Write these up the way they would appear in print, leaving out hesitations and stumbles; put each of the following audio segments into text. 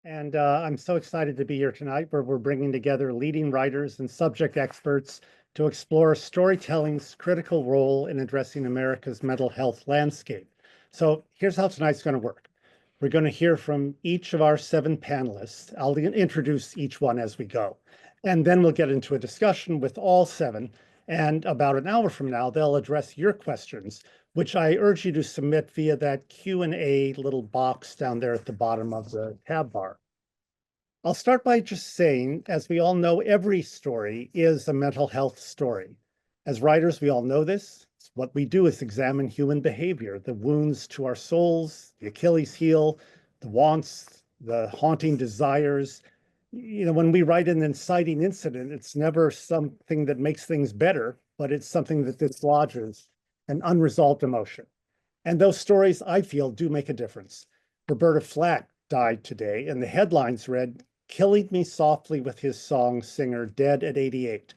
And I'm so excited to be here tonight where we're bringing together leading writers and subject experts to explore storytelling's critical role in addressing America's mental health landscape. So here's how tonight's going to work. We're going to hear from each of our 7 panelists. I'll introduce each one as we go. And then we'll get into a discussion with all 7. And about an hour from now, they'll address your questions, which I urge you to submit via that Q&A little box down there at the bottom of the tab bar. I'll start by just saying, as we all know, every story is a mental health story. As writers, we all know this. What we do is examine human behavior, the wounds to our souls, the Achilles heel, the wants, the haunting desires. When we write an inciting incident, it's never something that makes things better, but it's something that dislodges an unresolved emotion. And those stories, I feel, do make a difference. Roberta Flack died today, and the headlines read, "Killing Me Softly with His Song Singer, Dead at 88."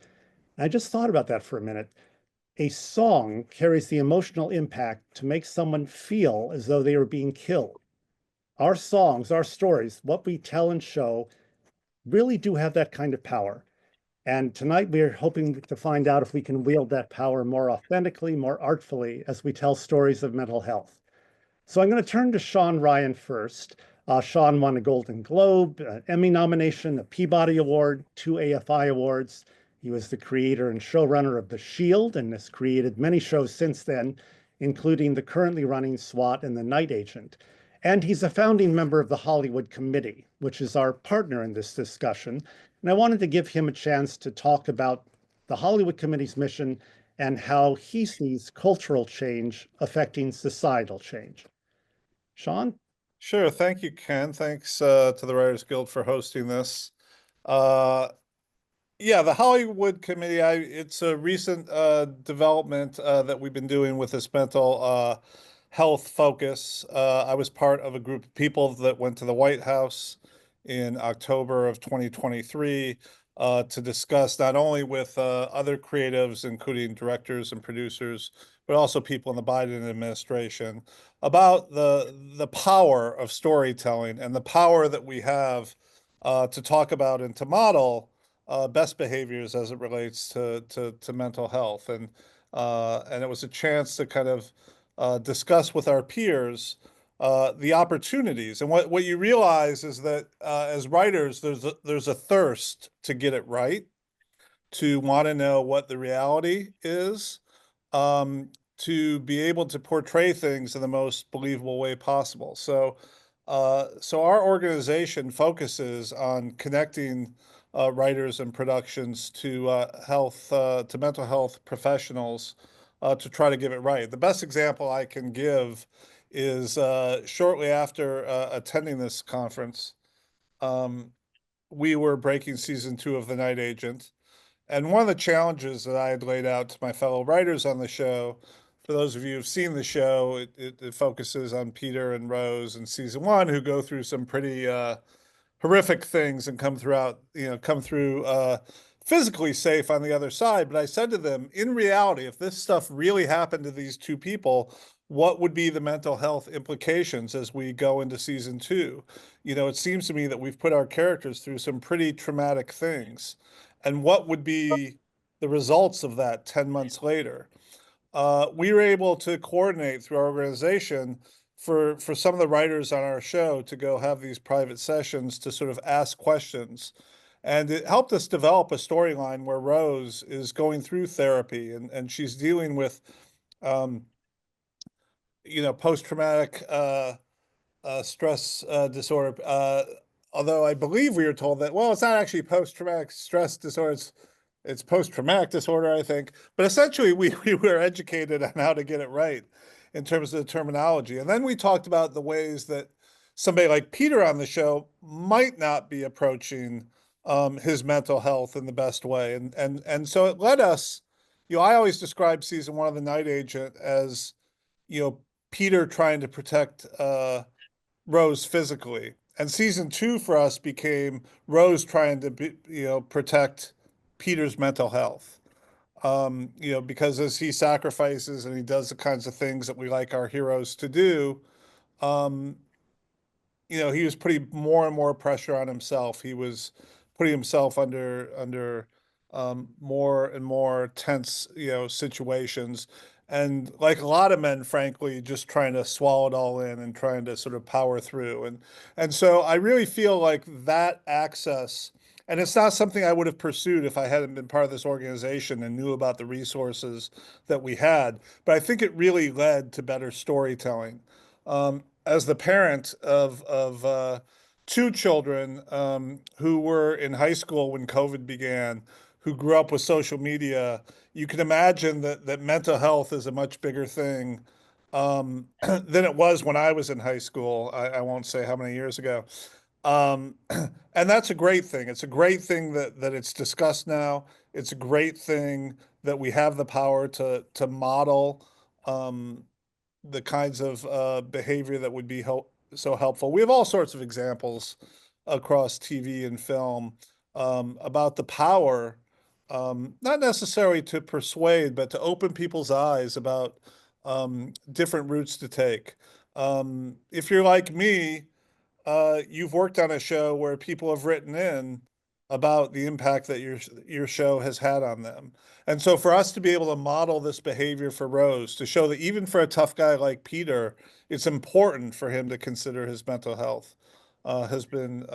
I just thought about that for a minute. A song carries the emotional impact to make someone feel as though they were being killed. Our songs, our stories, what we tell and show really do have that kind of power. And tonight we're hoping to find out if we can wield that power more authentically, more artfully as we tell stories of mental health. So I'm going to turn to Sean Ryan first. Sean won a Golden Globe, an Emmy nomination, a Peabody Award, 2 AFI Awards. He was the creator and showrunner of The Shield and has created many shows since then, including the currently running SWAT and The Night Agent. And he's a founding member of the Hollywood Committee, which is our partner in this discussion. And I wanted to give him a chance to talk about the Hollywood Committee's mission and how he sees cultural change affecting societal change. Sean? Sure. Thank you, Ken. Thanks to the Writers Guild for hosting this. Yeah, the Hollywood Committee, it's a recent development that we've been doing with this mental health focus. I was part of a group of people that went to the White House in October of 2023 to discuss not only with other creatives, including directors and producers, but also people in the Biden administration about the power of storytelling and the power that we have to talk about and to model best behaviors as it relates to mental health. And it was a chance to kind of discuss with our peers the opportunities. And what you realize is that as writers, there's a thirst to get it right, to want to know what the reality is, to be able to portray things in the most believable way possible. So our organization focuses on connecting writers and productions to to mental health professionals to try to give it right. The best example I can give is shortly after attending this conference, we were breaking season 2 of The Night Agent. And one of the challenges that I had laid out to my fellow writers on the show, for those of you who've seen the show, it focuses on Peter and Rose in season 1, who go through some pretty horrific things and come through physically safe on the other side. But I said to them, in reality, if this stuff really happened to these 2 people, what would be the mental health implications as we go into season 2? It seems to me that we've put our characters through some pretty traumatic things. And what would be the results of that 10 months later? We were able to coordinate through our organization for some of the writers on our show to go have these private sessions to sort of ask questions. And it helped us develop a storyline where Rose is going through therapy and she's dealing with, post-traumatic stress disorder. Although I believe we were told that, well, it's not actually post-traumatic stress disorder, it's post-traumatic disorder, I think. But essentially, we were educated on how to get it right in terms of the terminology. And then we talked about the ways that somebody like Peter on the show might not be approaching his mental health in the best way. And so it led us, I always describe season 1 of The Night Agent as, Peter trying to protect Rose physically. And season 2 for us became Rose trying to protect Peter's mental health. Because as he sacrifices and he does the kinds of things that we like our heroes to do, he was putting more and more pressure on himself. He was putting himself under more and more tense, situations. And like a lot of men, frankly, just trying to swallow it all in and trying to sort of power through. And so I really feel like that access, and it's not something I would have pursued if I hadn't been part of this organization and knew about the resources that we had. But I think it really led to better storytelling. As the parent of two children who were in high school when COVID began, who grew up with social media, you can imagine that mental health is a much bigger thing than it was when I was in high school. I won't say how many years ago. And that's a great thing. It's a great thing that it's discussed now. It's a great thing that we have the power to model the kinds of behavior that would be so helpful. We have all sorts of examples across TV and film about the power, not necessarily to persuade, but to open people's eyes about different routes to take. If you're like me, you've worked on a show where people have written in about the impact that your show has had on them. And so for us to be able to model this behavior for Rose, to show that even for a tough guy like Peter, it's important for him to consider his mental health, has been,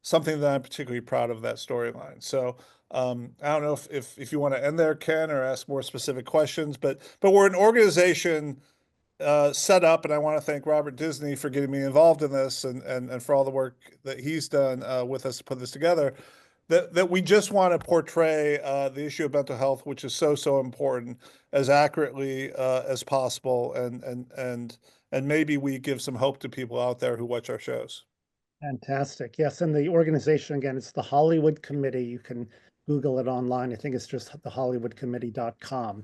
something that I'm particularly proud of that storyline. So I don't know if you want to end there, Ken, or ask more specific questions, but we're an organization set up, and I want to thank Robert Disney for getting me involved in this and for all the work that he's done with us to put this together. That we just want to portray the issue of mental health, which is so important, as accurately as possible, and maybe we give some hope to people out there who watch our shows. Fantastic. Yes, and the organization, again, it's the Hollywood Committee. You can Google it online. I think it's just thehollywoodcommittee.com.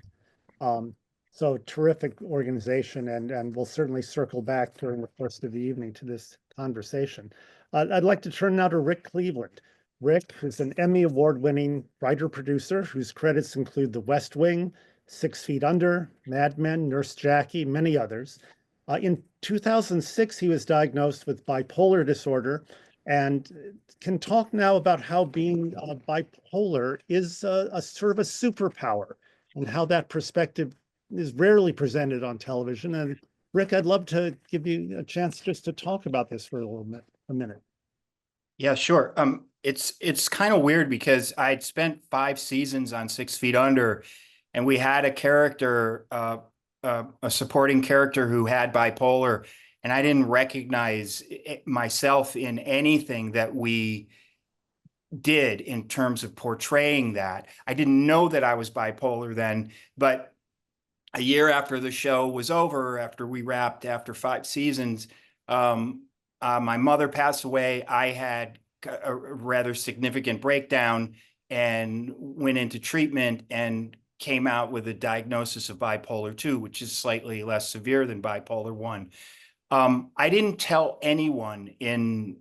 Um, so terrific organization, and we'll certainly circle back during the course of the evening to this conversation. I'd like to turn now to Rick Cleveland. Rick is an Emmy Award-winning writer-producer whose credits include The West Wing, 6 Feet Under, Mad Men, Nurse Jackie, many others. In 2006, he was diagnosed with bipolar disorder and can talk now about how being bipolar is a sort of a superpower and how that perspective is rarely presented on television. And Rick, I'd love to give you a chance just to talk about this for a minute. Yeah, sure. It's kind of weird because I'd spent 5 seasons on 6 Feet Under, and we had a character, a supporting character who had bipolar, and I didn't recognize myself in anything that we did in terms of portraying that. I didn't know that I was bipolar then, but a year after the show was over, after we wrapped after 5 seasons, my mother passed away. I had a rather significant breakdown and went into treatment and came out with a diagnosis of bipolar 2, which is slightly less severe than bipolar 1. I didn't tell anyone in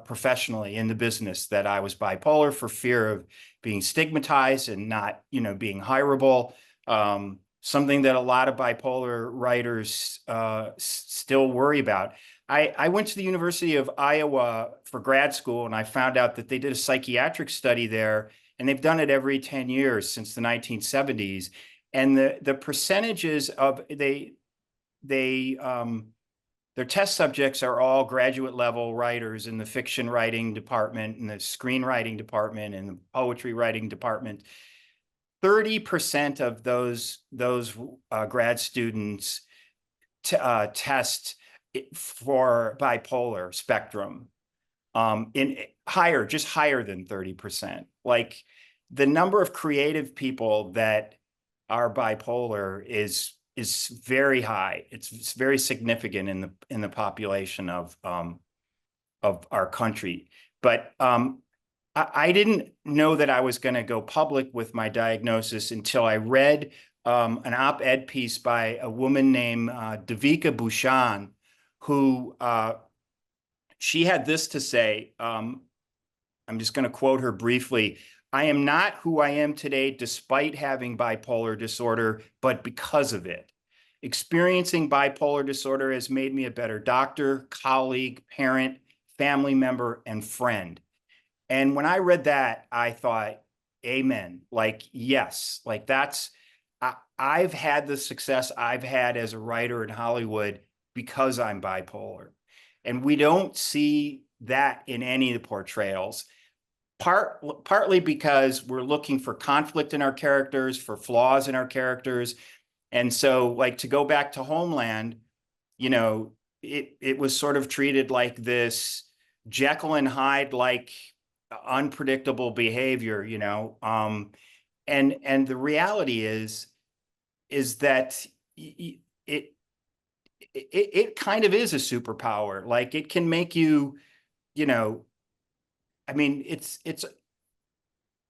professionally in the business that I was bipolar for fear of being stigmatized and not, being hireable. Something that a lot of bipolar writers still worry about. I went to the University of Iowa for grad school, and I found out that they did a psychiatric study there, and they've done it every 10 years since the 1970s. And the percentages of their test subjects are all graduate level writers in the fiction writing department, and the screenwriting department, and the poetry writing department. 30% of those grad students test for bipolar spectrum, just higher than 30%. Like, the number of creative people that are bipolar is very high. It's very significant in the population of our country. But I didn't know that I was going to go public with my diagnosis until I read an op-ed piece by a woman named Devika Bhushan, who she had this to say. I'm just going to quote her briefly. "I am not who I am today despite having bipolar disorder, but because of it." experiencing bipolar disorder has made me a better doctor, colleague, parent, family member, and friend. And when I read that, I thought, amen. Like, yes, like I've had the success I've had as a writer in Hollywood because I'm bipolar. And we don't see that in any of the portrayals. Partly because we're looking for conflict in our characters, for flaws in our characters. And so, like, to go back to Homeland, you know, it was sort of treated like this Jekyll and Hyde like unpredictable behavior, you know. And the reality is that it kind of is a superpower. Like, it can make you, you know, I mean, it's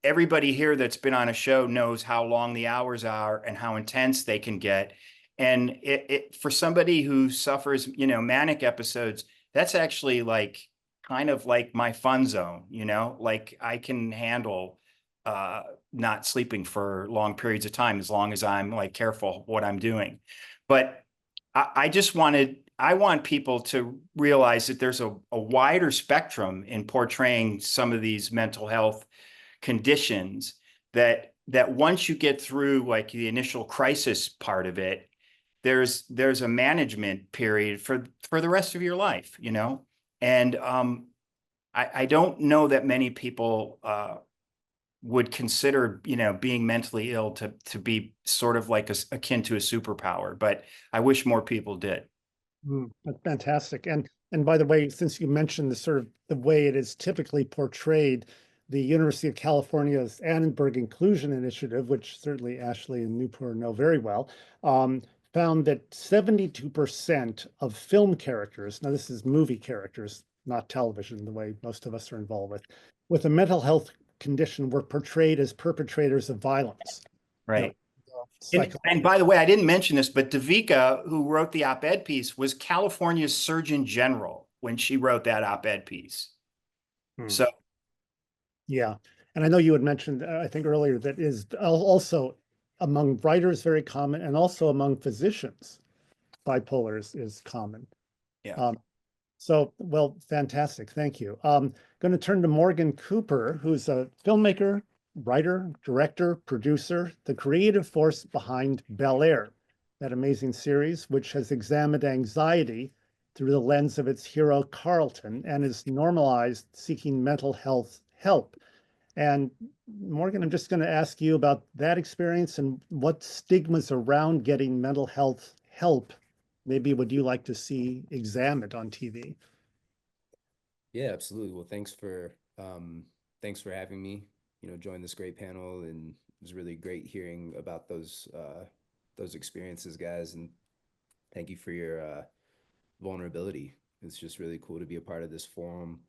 everybody here that's been on a show knows how long the hours are and how intense they can get. And it for somebody who suffers, you know, manic episodes, that's actually like kind of like my fun zone, you know, like I can handle not sleeping for long periods of time as long as I'm like careful what I'm doing. But I want people to realize that there's a wider spectrum in portraying some of these mental health conditions, that once you get through like the initial crisis part of it, there's a management period for the rest of your life, you know. And I don't know that many people would consider, you know, being mentally ill to be sort of like akin to a superpower, but I wish more people did. That's fantastic. And by the way, since you mentioned the sort of the way it is typically portrayed, the University of California's Annenberg Inclusion Initiative, which certainly Ashley and Newport know very well, um, found that 72% of film characters, now this is movie characters, not television, the way most of us are involved with a mental health condition were portrayed as perpetrators of violence. Right. Psycho- And by the way, I didn't mention this, but Davika, who wrote the op-ed piece, was California's Surgeon General when she wrote that op-ed piece. So Yeah. And I know you had mentioned, I think earlier, that is also among writers very common, and also among physicians, bipolar is common. yeah. So, well, fantastic. Thank you. Going to turn to Morgan Cooper, who's a filmmaker, writer, director, producer, the creative force behind Bel Air, that amazing series, which has examined anxiety through the lens of its hero, Carlton, and is normalized seeking mental health help. And Morgan, I'm just going to ask you about that experience and what stigmas around getting mental health help maybe would you like to see examined on TV? Yeah, absolutely. Well, thanks for having me, join this great panel, and it was really great hearing about those experiences, guys, and thank you for your vulnerability. It's just really cool to be a part of this forum.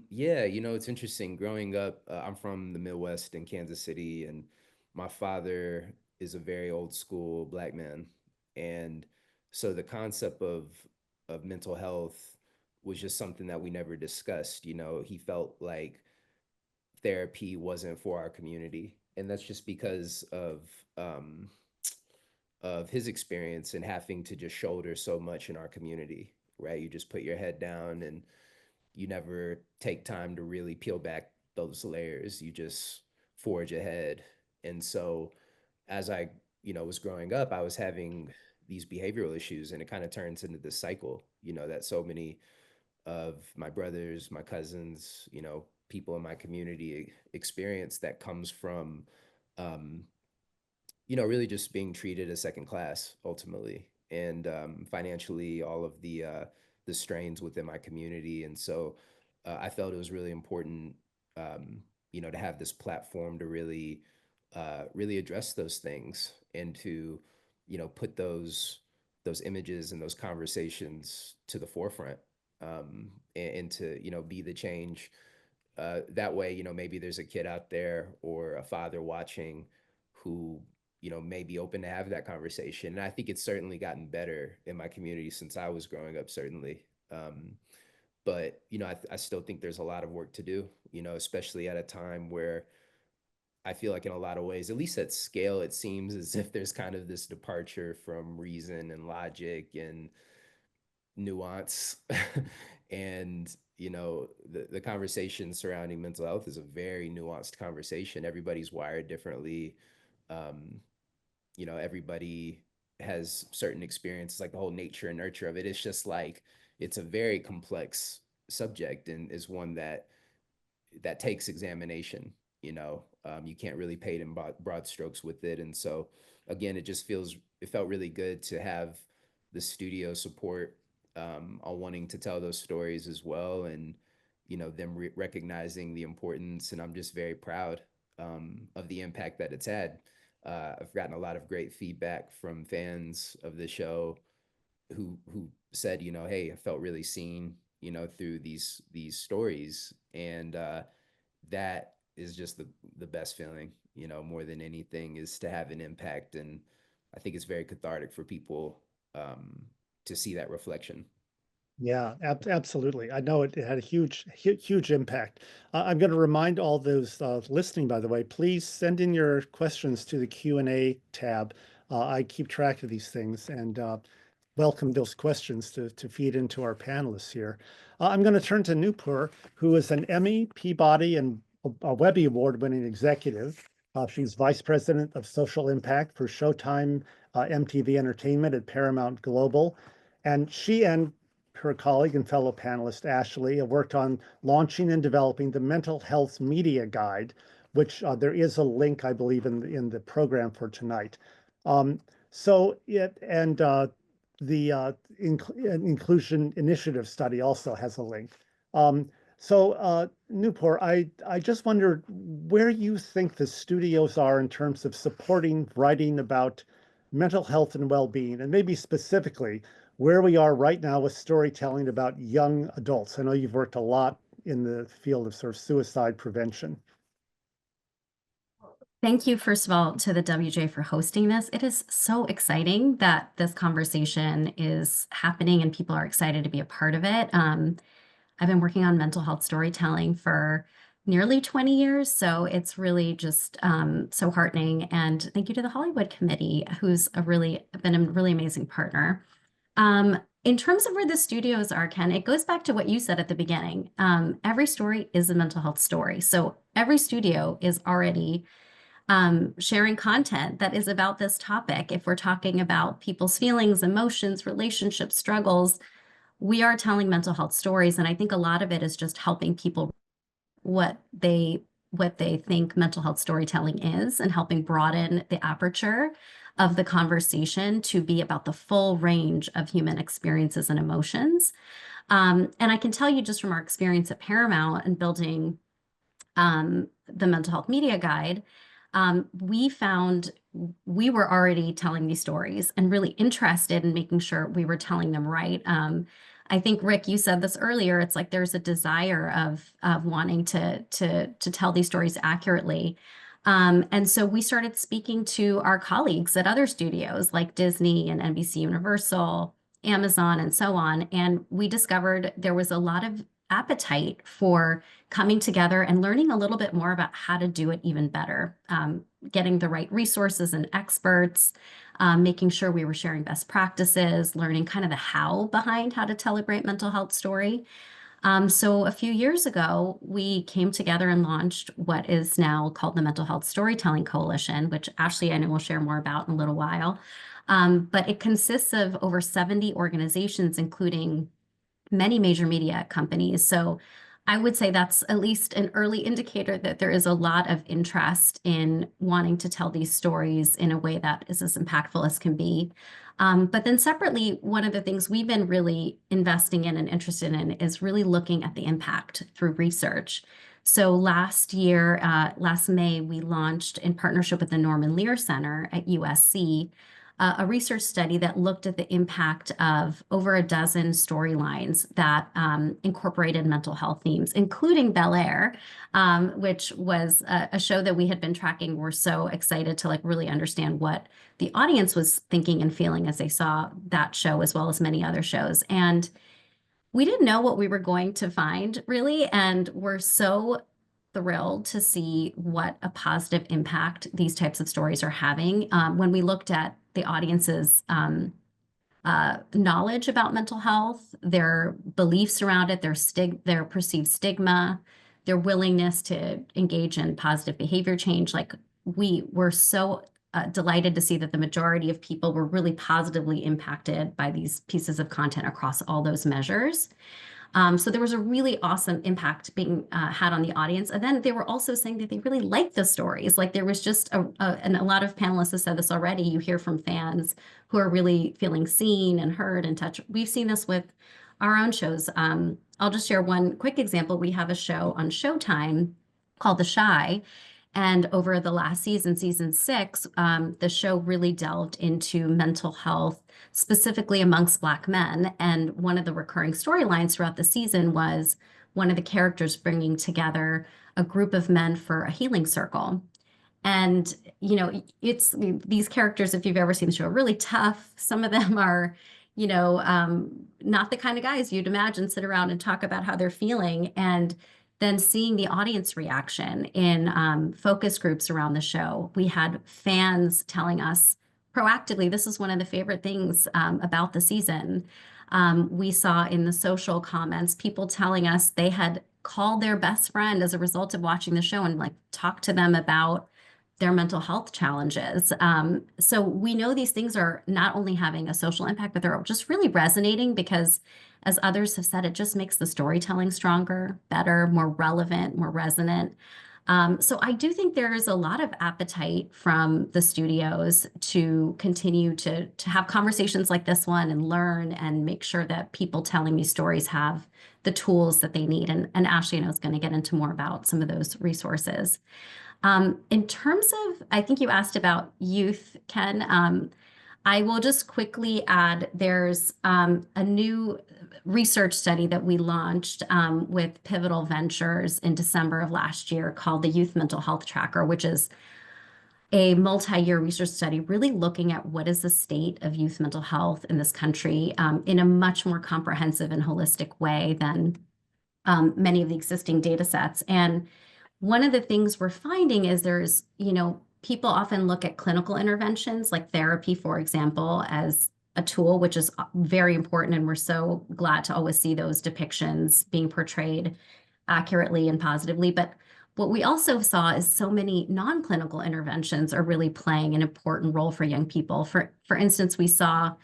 Yeah, it's interesting. Growing up, I'm from the Midwest in Kansas City, and my father is a very old school black man. And so the concept of mental health was just something that we never discussed. He felt like therapy wasn't for our community. And that's just because of his experience and having to just shoulder so much in our community, right? You just put your head down and you never take time to really peel back those layers. You just forge ahead. And so as I, was growing up, I was having these behavioral issues, and it kind of turns into this cycle, that so many of my brothers, my cousins, people in my community experience, that comes from um, really just being treated as second class ultimately, and financially, all of the strains within my community. And so I felt it was really important, to have this platform to really address those things, and to, put those images and those conversations to the forefront, and to, be the change. That way, maybe there's a kid out there or a father watching who, may be open to have that conversation. And I think it's certainly gotten better in my community since I was growing up, certainly. But, I still think there's a lot of work to do, especially at a time where I feel like in a lot of ways, at least at scale, it seems as if there's kind of this departure from reason and logic and nuance. And, you know, the conversation surrounding mental health is a very nuanced conversation. Everybody's wired differently. Um, you know, everybody has certain experiences, like the whole nature and nurture of it. It's just like, it's a very complex subject, and is one that takes examination. You know, you can't really paint in broad strokes with it. And so again, it felt really good to have the studio support on wanting to tell those stories as well, and you know, them recognizing the importance. And I'm just very proud of the impact that it's had. I've gotten a lot of great feedback from fans of the show who said, you know, hey, I felt really seen, you know, through these stories. And that is just the best feeling, you know, more than anything, is to have an impact. And I think it's very cathartic for people to see that reflection. Yeah, absolutely. I know it had a huge impact. I'm going to remind all those listening, by the way, please send in your questions to the Q&A tab. I keep track of these things, and welcome those questions to feed into our panelists here. I'm going to turn to Nupur, who is an Emmy, Peabody, and a Webby Award-winning executive. She's Vice President of Social Impact for Showtime MTV Entertainment at Paramount Global. And she and her colleague and fellow panelist Ashley have worked on launching and developing the Mental Health Media Guide, which there is a link, I believe, in the program for tonight. The Inclusion Initiative study also has a link. Nupur, I just wondered where you think the studios are in terms of supporting writing about mental health and well-being, and maybe specifically where we are right now with storytelling about young adults. I know you've worked a lot in the field of sort of suicide prevention. Thank you, first of all, to the WGA for hosting this. It is so exciting that this conversation is happening and people are excited to be a part of it. I've been working on mental health storytelling for nearly 20 years, so it's really just so heartening. And thank you to the Hollywood Committee, who's been a really amazing partner. In terms of where the studios are, Ken, it goes back to what you said at the beginning. Every story is a mental health story. So every studio is already sharing content that is about this topic. If we're talking about people's feelings, emotions, relationships, struggles, we are telling mental health stories. And I think a lot of it is just helping people what they think mental health storytelling is, and helping broaden the aperture of the conversation to be about the full range of human experiences and emotions. And I can tell you just from our experience at Paramount and building the Mental Health Media Guide, we found we were already telling these stories and really interested in making sure we were telling them right. I think, Rick, you said this earlier, it's like there's a desire of wanting to tell these stories accurately. And so we started speaking to our colleagues at other studios like Disney and NBC Universal, Amazon, and so on. And we discovered there was a lot of appetite for coming together and learning a little bit more about how to do it even better, getting the right resources and experts, making sure we were sharing best practices, learning kind of the how behind how to tell a great mental health story. So a few years ago, we came together and launched what is now called the Mental Health Storytelling Coalition, which Ashley, I know, will share more about in a little while. But it consists of over 70 organizations, including many major media companies. So I would say that's at least an early indicator that there is a lot of interest in wanting to tell these stories in a way that is as impactful as can be. But then separately, one of the things we've been really investing in and interested in is really looking at the impact through research. So last May, we launched in partnership with the Norman Lear Center at USC, a research study that looked at the impact of over a dozen storylines that incorporated mental health themes, including Bel Air, which was a show that we had been tracking. We're so excited to really understand what the audience was thinking and feeling as they saw that show, as well as many other shows. And we didn't know what we were going to find, really, and we're so thrilled to see what a positive impact these types of stories are having. When we looked at the audience's knowledge about mental health, their beliefs around it, their perceived stigma, their willingness to engage in positive behavior change. Like, we were so delighted to see that the majority of people were really positively impacted by these pieces of content across all those measures. So there was a really awesome impact being had on the audience. And then they were also saying that they really liked the stories. Like, there was just and a lot of panelists have said this already, you hear from fans who are really feeling seen and heard and touched. We've seen this with our own shows. I'll just share one quick example. We have a show on Showtime called The Shy. And over the last season, season 6, the show really delved into mental health, specifically amongst Black men. And one of the recurring storylines throughout the season was one of the characters bringing together a group of men for a healing circle. And, it's these characters, if you've ever seen the show, are really tough. Some of them are, not the kind of guys you'd imagine sit around and talk about how they're feeling. And then seeing the audience reaction in focus groups around the show, we had fans telling us proactively, this is one of the favorite things about the season. We saw in the social comments, people telling us they had called their best friend as a result of watching the show and like talked to them about their mental health challenges. So we know these things are not only having a social impact, but they're just really resonating because, as others have said, it just makes the storytelling stronger, better, more relevant, more resonant. So I do think there is a lot of appetite from the studios to continue to have conversations like this one and learn and make sure that people telling these stories have the tools that they need. And Ashley, is going to get into more about some of those resources. In terms of, I think you asked about youth, Ken. I will just quickly add, there's a new research study that we launched with Pivotal Ventures in December of last year called the Youth Mental Health Tracker, which is a multi-year research study really looking at what is the state of youth mental health in this country in a much more comprehensive and holistic way than many of the existing data sets. And one of the things we're finding is there's, people often look at clinical interventions like therapy, for example, as a tool, which is very important. And we're so glad to always see those depictions being portrayed accurately and positively. But what we also saw is so many non-clinical interventions are really playing an important role for young people. For instance, we saw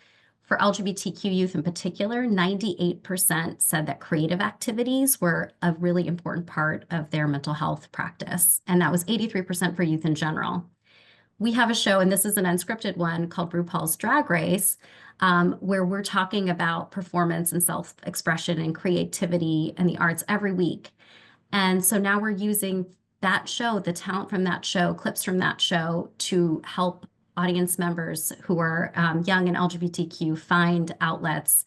for LGBTQ youth in particular, 98% said that creative activities were a really important part of their mental health practice. And that was 83% for youth in general. We have a show, and this is an unscripted one, called RuPaul's Drag Race, where we're talking about performance and self-expression and creativity and the arts every week. And so now we're using that show, the talent from that show, clips from that show, to help audience members who are young and LGBTQ find outlets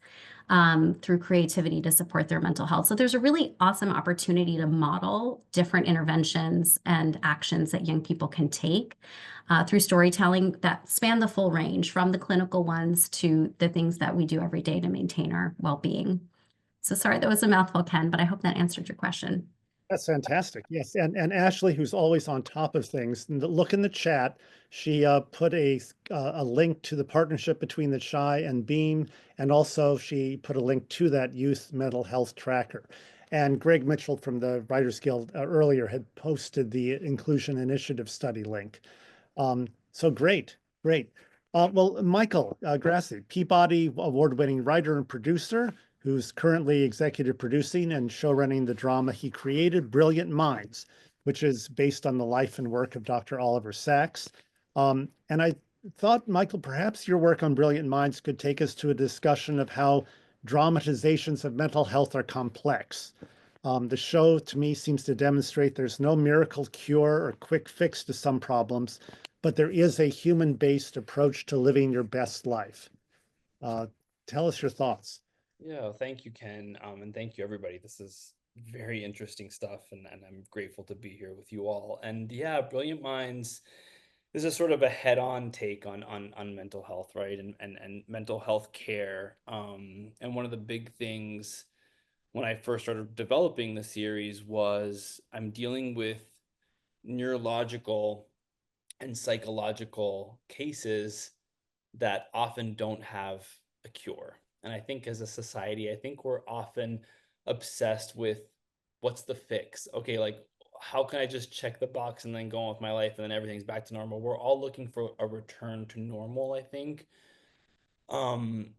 through creativity to support their mental health. So there's a really awesome opportunity to model different interventions and actions that young people can take through storytelling that span the full range, from the clinical ones to the things that we do every day to maintain our well-being. So sorry, that was a mouthful, Ken, but I hope that answered your question. That's fantastic. Yes. And Ashley, who's always on top of things, look in the chat. She put a link to the partnership between the Shy and Beam. And also she put a link to that youth mental health tracker. And Greg Mitchell from the Writers Guild earlier had posted the Inclusion Initiative study link. So great. Well, Michael Grassi, Peabody Award-winning writer and producer, who's currently executive producing and showrunning the drama he created, Brilliant Minds, which is based on the life and work of Dr. Oliver Sacks. And I thought, Michael, perhaps your work on Brilliant Minds could take us to a discussion of how dramatizations of mental health are complex. The show, to me, seems to demonstrate there's no miracle cure or quick fix to some problems, but there is a human-based approach to living your best life. Tell us your thoughts. Yeah, thank you, Ken. And thank you, everybody. This is very interesting stuff, and I'm grateful to be here with you all. And yeah, Brilliant Minds is a sort of a head-on take on mental health, right? And mental health care. And one of the big things when I first started developing the series was I'm dealing with neurological and psychological cases that often don't have a cure. And I think as a society, I think we're often obsessed with what's the fix? Okay, like how can I just check the box and then go on with my life and then everything's back to normal? We're all looking for a return to normal, I think. Um,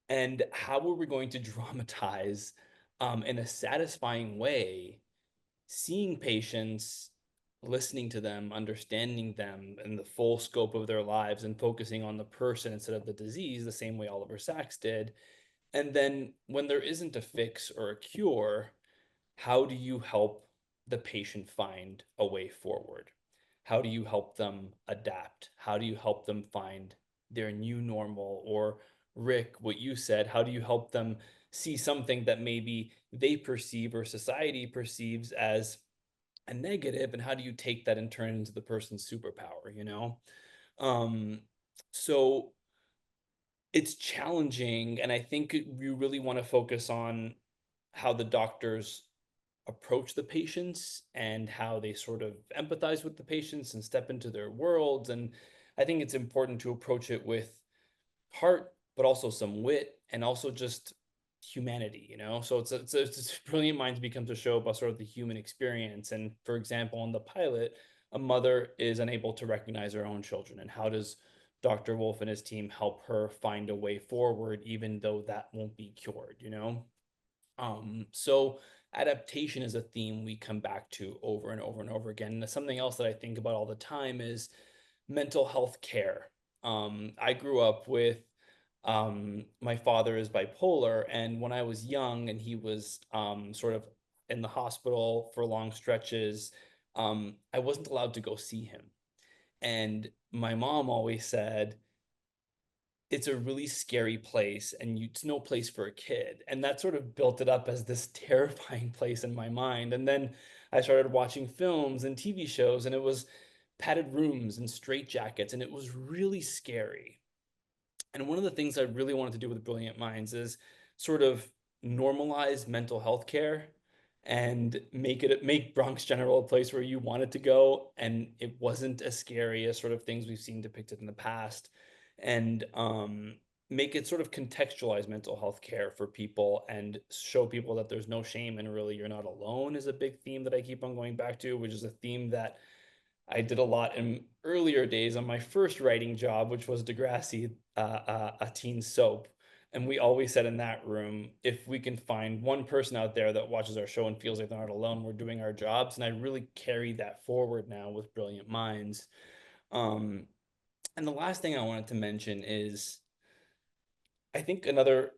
and how are we going to dramatize in a satisfying way seeing patients, listening to them, understanding them and the full scope of their lives and focusing on the person instead of the disease, the same way Oliver Sacks did. And then when there isn't a fix or a cure, how do you help the patient find a way forward? How do you help them adapt? How do you help them find their new normal? Or, Rick, what you said, how do you help them see something that maybe they perceive or society perceives as a negative, and how do you take that and turn it into the person's superpower, you know? Um, so it's challenging, and I think you really want to focus on how the doctors approach the patients and how they sort of empathize with the patients and step into their worlds. And I think it's important to approach it with heart, but also some wit and also just humanity, you know? So it's Brilliant Minds becomes a show about sort of the human experience. And for example, on the pilot, a mother is unable to recognize her own children. And how does Dr. Wolf and his team help her find a way forward, even though that won't be cured, you know? So adaptation is a theme we come back to over and over and over again. And something else that I think about all the time is mental health care. I grew up with my father is bipolar, and when I was young and he was sort of in the hospital for long stretches, I wasn't allowed to go see him. And my mom always said, it's a really scary place and it's no place for a kid. And that sort of built it up as this terrifying place in my mind. And then I started watching films and TV shows, and it was padded rooms and straitjackets, and it was really scary. And one of the things I really wanted to do with Brilliant Minds is sort of normalize mental health care and make Bronx General a place where you wanted to go and it wasn't as scary as sort of things we've seen depicted in the past, and make it sort of contextualize mental health care for people and show people that there's no shame and really you're not alone is a big theme that I keep on going back to, which is a theme that I did a lot in earlier days on my first writing job, which was Degrassi, a teen soap. And we always said in that room, if we can find one person out there that watches our show and feels like they're not alone, we're doing our jobs. And I really carry that forward now with Brilliant Minds. And the last thing I wanted to mention is I think another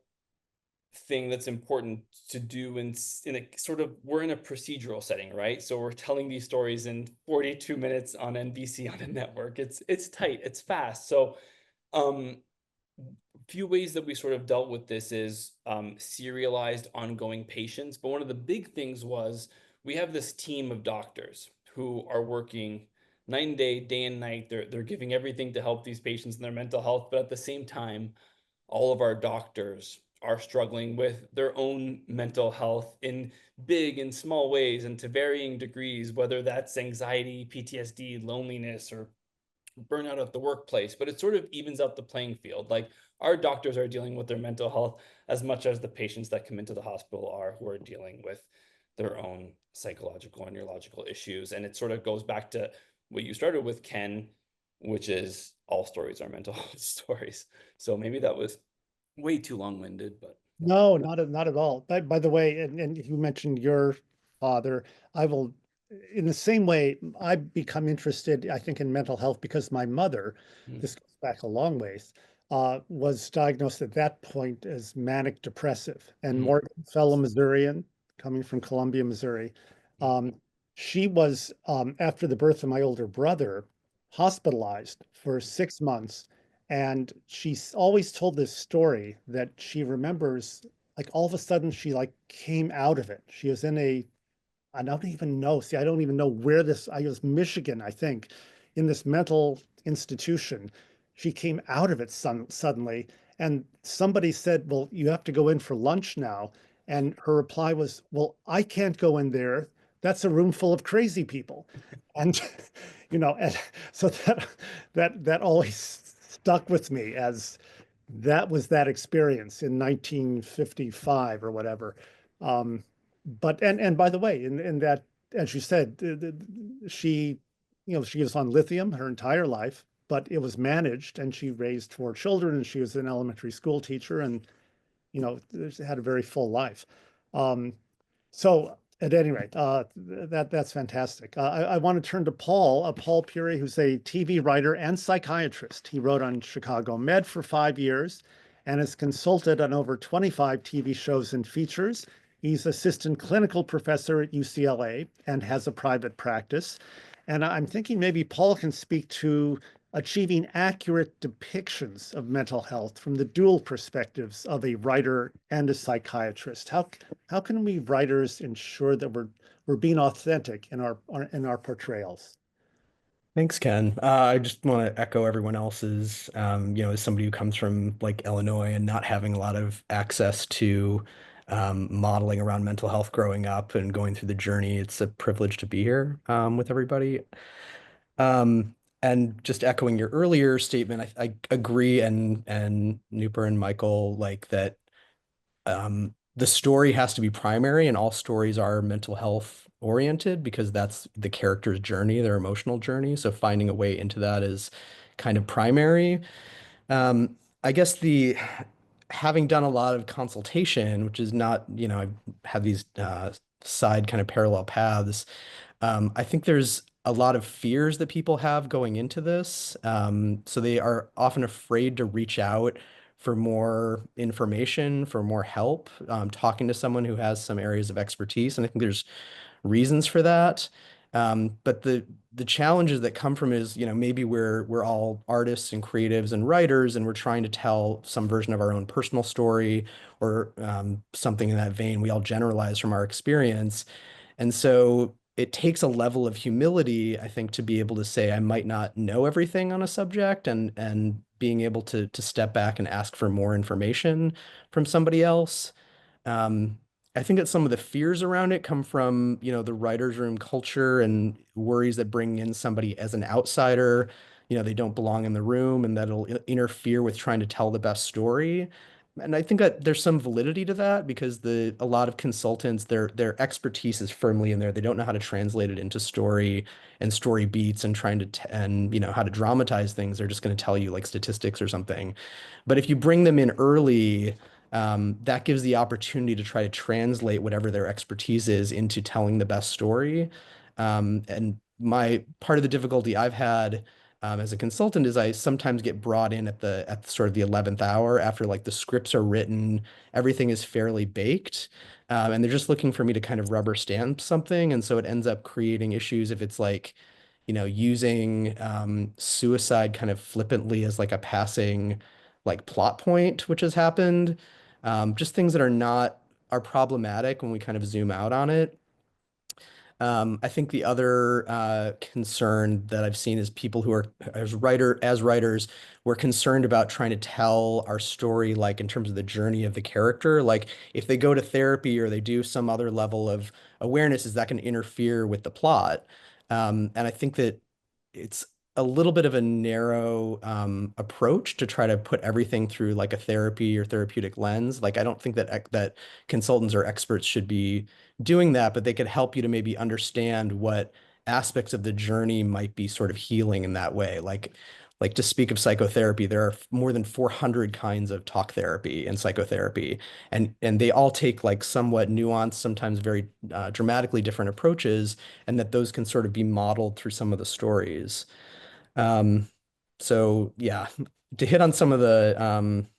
thing that's important to do in a sort of, we're in a procedural setting, right? So we're telling these stories in 42 minutes on NBC on a network. It's tight, it's fast. So few ways that we sort of dealt with this is serialized ongoing patients. But one of the big things was we have this team of doctors who are working night and day and night. They're giving everything to help these patients in their mental health, but at the same time, all of our doctors are struggling with their own mental health in big and small ways and to varying degrees, whether that's anxiety, PTSD, loneliness, or burnout at the workplace. But it sort of evens out the playing field. Like our doctors are dealing with their mental health as much as the patients that come into the hospital are, who are dealing with their own psychological and neurological issues. And it sort of goes back to what you started with, Ken, which is all stories are mental health stories. So maybe that was way too long-winded, but No, not at all. By the way, and you mentioned your father, I will, in the same way, I've become interested, I think, in mental health because my mother, Mm. this goes back a long ways, was diagnosed at that point as manic depressive. And Mhm. Morgan, fellow Missourian, coming from Columbia, Missouri, um, she was, after the birth of my older brother, hospitalized for 6 months. And she's always told this story that she remembers, like all of a sudden she like came out of it. She was in I don't even know. See, I don't even know where I was Michigan, I think, in this mental institution. She came out of it suddenly. And somebody said, well, you have to go in for lunch now. And her reply was, well, I can't go in there. That's a room full of crazy people. And, and so that always stuck with me as that was that experience in 1955 or whatever. And by the way, in that, as you said, she, she was on lithium her entire life, but it was managed, and she raised 4 children, and she was an elementary school teacher, and had a very full life. Um, so at any rate, that's fantastic. I want to turn to Paul Puri, who's a TV writer and psychiatrist. He wrote on Chicago Med for 5 years and has consulted on over 25 TV shows and features. He's assistant clinical professor at UCLA and has a private practice. And I'm thinking maybe Paul can speak to achieving accurate depictions of mental health from the dual perspectives of a writer and a psychiatrist. How can we writers ensure that we're being authentic in our portrayals? Thanks, Ken. I just want to echo everyone else's, as somebody who comes from like Illinois and not having a lot of access to modeling around mental health growing up and going through the journey. It's a privilege to be here with everybody. And just echoing your earlier statement, I agree, and Nooper and Michael, like that the story has to be primary, and all stories are mental health oriented because that's the character's journey, their emotional journey. So finding a way into that is kind of primary. I guess having done a lot of consultation, which is not, I've had these side kind of parallel paths. I think there's a lot of fears that people have going into this. So they are often afraid to reach out for more information, for more help, talking to someone who has some areas of expertise. And I think there's reasons for that. But the challenges that come from is, maybe we're all artists and creatives and writers, and we're trying to tell some version of our own personal story or something in that vein. We all generalize from our experience. And so it takes a level of humility, I think, to be able to say, I might not know everything on a subject, and being able to step back and ask for more information from somebody else. I think that some of the fears around it come from, the writer's room culture and worries that bringing in somebody as an outsider, they don't belong in the room, and that'll interfere with trying to tell the best story. And I think that there's some validity to that because a lot of consultants, their expertise is firmly in there. They don't know how to translate it into story and story beats and how to dramatize things. They're just going to tell you like statistics or something. But if you bring them in early, that gives the opportunity to try to translate whatever their expertise is into telling the best story. And my part of the difficulty I've had as a consultant is I sometimes get brought in at sort of the 11th hour after like the scripts are written, everything is fairly baked, and they're just looking for me to kind of rubber stamp something, and so it ends up creating issues if it's like, using suicide kind of flippantly as like a passing like plot point, which has happened. Just things that are problematic when we kind of zoom out on it. I think the other concern that I've seen is people who are as writers, we're concerned about trying to tell our story like in terms of the journey of the character. Like if they go to therapy or they do some other level of awareness, is that going to interfere with the plot? And I think that it's a little bit of a narrow approach to try to put everything through like a therapy or therapeutic lens. Like I don't think that consultants or experts should be doing that, but they could help you to maybe understand what aspects of the journey might be sort of healing in that way. Like to speak of psychotherapy, there are more than 400 kinds of talk therapy and psychotherapy, and they all take like somewhat nuanced, sometimes very dramatically different approaches, and that those can sort of be modeled through some of the stories. So yeah, to hit on some of I'm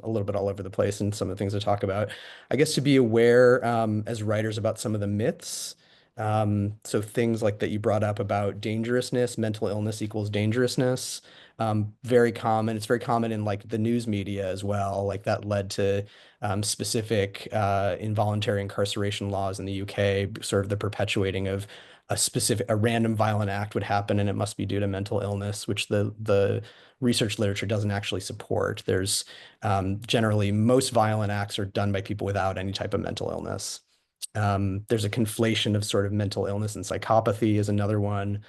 a little bit all over the place and some of the things to talk about, I guess to be aware as writers about some of the myths. So things like that you brought up about dangerousness, mental illness equals dangerousness. Very common. It's very common in like the news media as well. Like that led to specific involuntary incarceration laws in the UK, sort of the perpetuating of a random violent act would happen and it must be due to mental illness, which the research literature doesn't actually support. There's generally most violent acts are done by people without any type of mental illness. There's a conflation of sort of mental illness and psychopathy is another one.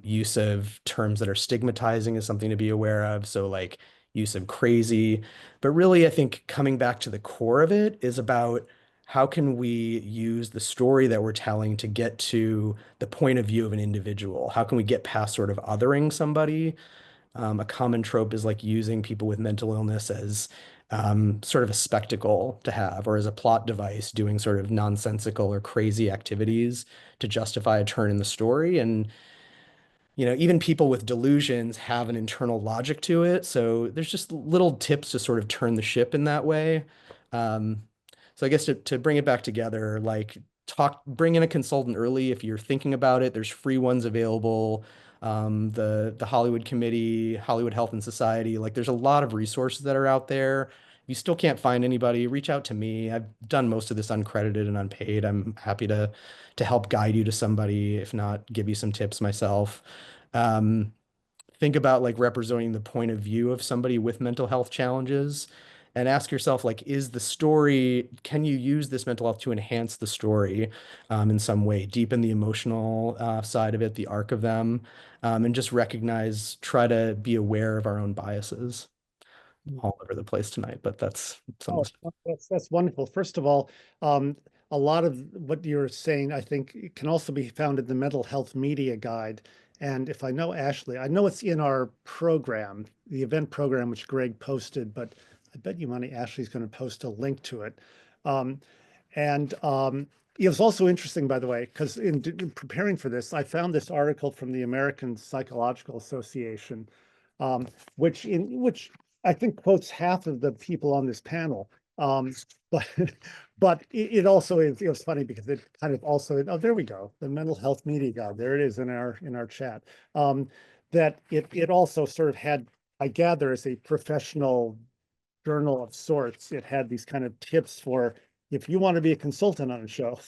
Use of terms that are stigmatizing is something to be aware of. So like use of crazy, but really I think coming back to the core of it is about how can we use the story that we're telling to get to the point of view of an individual? How can we get past sort of othering somebody? A common trope is like using people with mental illness as sort of a spectacle to have, or as a plot device, doing sort of nonsensical or crazy activities to justify a turn in the story. And even people with delusions have an internal logic to it. So there's just little tips to sort of turn the ship in that way. Um, so I guess to bring it back together, like bring in a consultant early if you're thinking about it. There's free ones available. The Hollywood Committee, Hollywood Health and Society, like there's a lot of resources that are out there. If you still can't find anybody, reach out to me. I've done most of this uncredited and unpaid. I'm happy to help guide you to somebody, if not give you some tips myself. Um, think about like representing the point of view of somebody with mental health challenges and ask yourself, like, can you use this mental health to enhance the story in some way, deepen the emotional side of it, the arc of them, and just try to be aware of our own biases. All over the place tonight, but that's some of the That's wonderful. First of all, a lot of what you're saying, I think, can also be found in the Mental Health Media Guide. And if I know Ashley, I know it's in our program, the event program, which Greg posted, but I bet you money Ashley's going to post a link to it. And it was also interesting, by the way, because in preparing for this, I found this article from the American Psychological Association, which I think quotes half of the people on this panel. But but it also is, it was funny because it kind of also, oh, there we go, the Mental Health Media Guide. There it is in our chat. That it also sort of had, I gather, as a professional journal of sorts, it had these kind of tips for if you want to be a consultant on a show.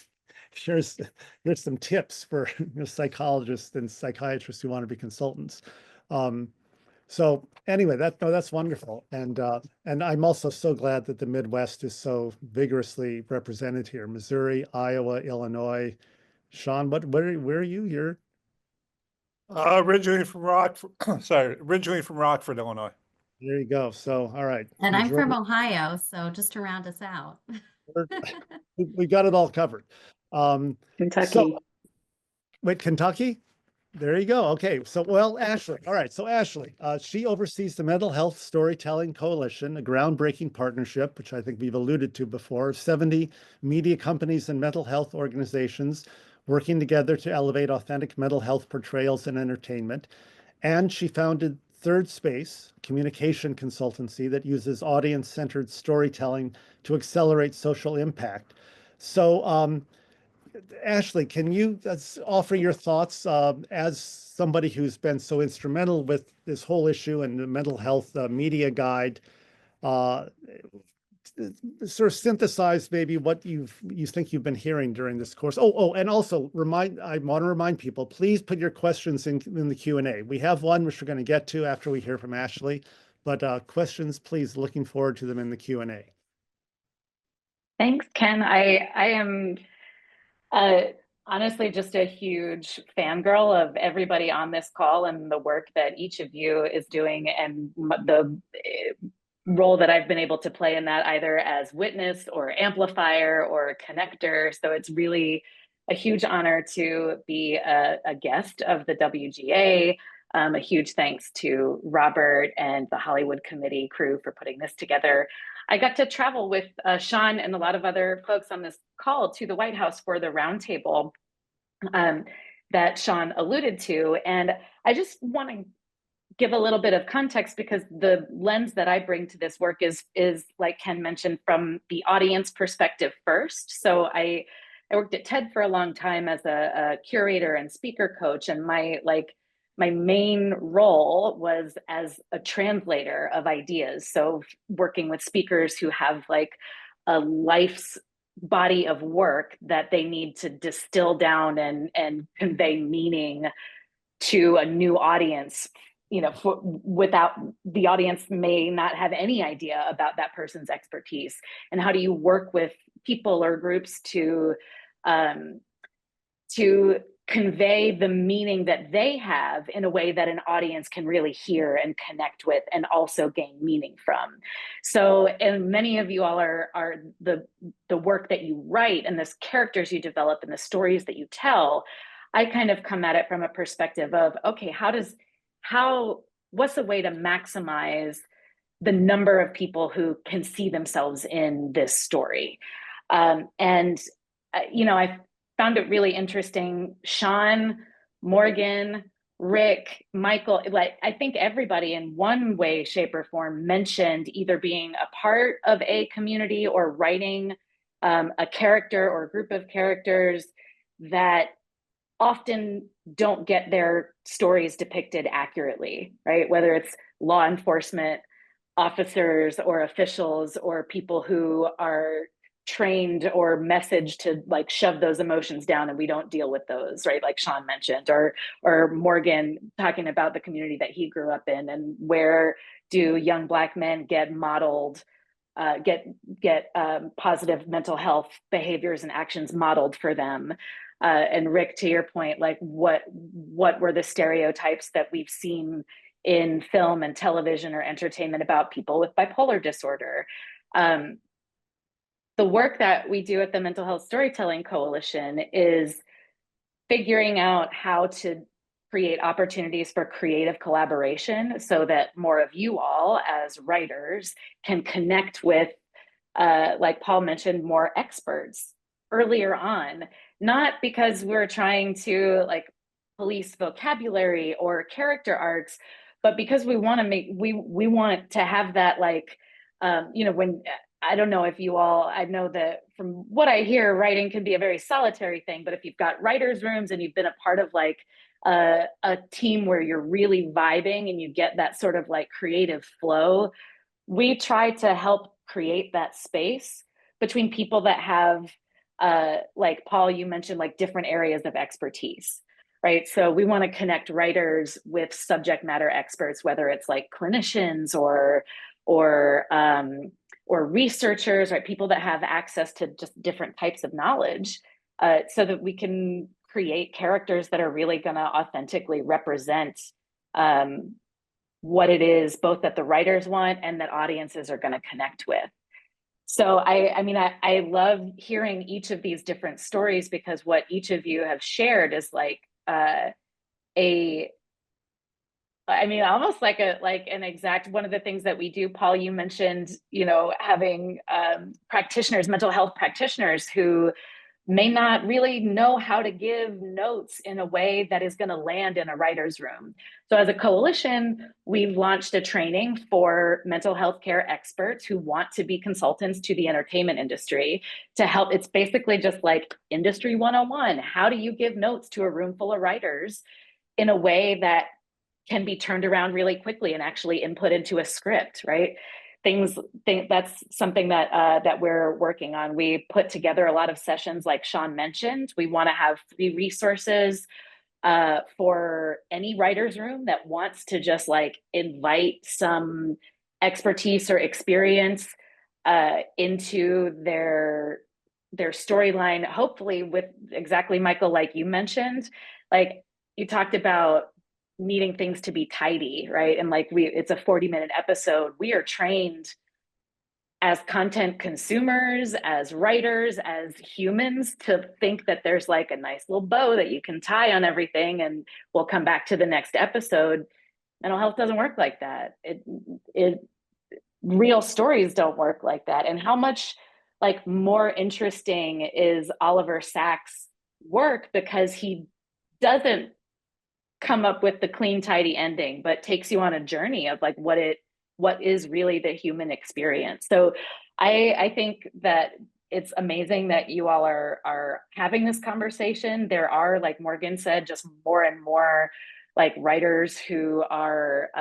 Here's some tips for psychologists and psychiatrists who want to be consultants. So anyway, that's wonderful, and I'm also so glad that the Midwest is so vigorously represented here. Missouri, Iowa, Illinois. Sean, where are you? You're Originally from Rockford, originally from Rockford, Illinois. there. You go. So all right, And I'm from majority- Ohio, so just to round us out. we got it all covered. Kentucky. So wait, Kentucky? There you go. Okay. So, well, Ashley. All right. So Ashley, she oversees the Mental Health Storytelling Coalition, a groundbreaking partnership, which I think we've alluded to before, 70 media companies and mental health organizations working together to elevate authentic mental health portrayals in entertainment. And she founded Third Space, communication consultancy that uses audience-centered storytelling to accelerate social impact. So, Ashley, can you offer your thoughts as somebody who's been so instrumental with this whole issue and the mental health media guide, sort of synthesize maybe what you think you've been hearing during this course. And also I want to remind people, please put your questions in the Q&A. We have one which we're going to get to after we hear from Ashley, but questions, please, looking forward to them in the Q&A. Thanks, Ken. I am honestly just a huge fangirl of everybody on this call and the work that each of you is doing, and the role that I've been able to play in that, either as witness or amplifier or connector. So it's really a huge honor to be a guest of the WGA. A huge thanks to Robert and the Hollywood Committee crew for putting this together. I got to travel with Sean and a lot of other folks on this call to the White House for the roundtable that Sean alluded to. And I just want to give a little bit of context, because the lens that I bring to this work is like Ken mentioned, from the audience perspective first. So I worked at TED for a long time as a curator and speaker coach, and my main role was as a translator of ideas. So working with speakers who have like a life's body of work that they need to distill down and convey meaning to a new audience, you know, without the audience may not have any idea about that person's expertise. And how do you work with people or groups to convey the meaning that they have in a way that an audience can really hear and connect with and also gain meaning from. So, and many of you all are the work that you write and the characters you develop and the stories that you tell. I kind of come at it from a perspective of, okay, what's the way to maximize the number of people who can see themselves in this story? You know, I found it really interesting. Sean, Morgan, Rick, Michael, like I think everybody in one way, shape, or form mentioned either being a part of a community or writing a character or a group of characters that often don't get their stories depicted accurately, right? Whether it's law enforcement officers or officials or people who are trained or messaged to like shove those emotions down and we don't deal with those, right? Like Sean mentioned, or Morgan talking about the community that he grew up in and where do young Black men get modeled, get positive mental health behaviors and actions modeled for them. And Rick, to your point, like what were the stereotypes that we've seen in film and television or entertainment about people with bipolar disorder? The work that we do at the Mental Health Storytelling Coalition is figuring out how to create opportunities for creative collaboration so that more of you all as writers can connect with, like Paul mentioned, more experts earlier on, not because we're trying to like police vocabulary or character arcs, but because we want to have that like, you know, when, I don't know if you all, I know that from what I hear, writing can be a very solitary thing, but if you've got writers' rooms and you've been a part of like a team where you're really vibing and you get that sort of like creative flow, we try to help create that space between people that have, like Paul, you mentioned like different areas of expertise, right? So we want to connect writers with subject matter experts, whether it's like clinicians or researchers, right? People that have access to just different types of knowledge, so that we can create characters that are really going to authentically represent what it is both that the writers want and that audiences are going to connect with. So I mean, I love hearing each of these different stories because what each of you have shared is like almost like an exact one of the things that we do. Paul, you mentioned, you know, having practitioners, mental health practitioners who may not really know how to give notes in a way that is going to land in a writer's room. So as a coalition, we've launched a training for mental health care experts who want to be consultants to the entertainment industry to help. It's basically just like industry 101. How do you give notes to a room full of writers in a way that can be turned around really quickly and actually input into a script, right? That's something that we're working on. We put together a lot of sessions like Sean mentioned. We want to have free resources for any writer's room that wants to just like invite some expertise or experience into their storyline, hopefully with exactly, Michael, like you mentioned, like you talked about needing things to be tidy, right? And like it's a 40-minute episode. We are trained as content consumers, as writers, as humans to think that there's like a nice little bow that you can tie on everything and we'll come back to the next episode. Mental health doesn't work like that. Real stories don't work like that. And how much like more interesting is Oliver Sacks' work because he doesn't come up with the clean, tidy ending, but takes you on a journey of like what is really the human experience. So I think that it's amazing that you all are having this conversation. There are, like Morgan said, just more and more like writers who are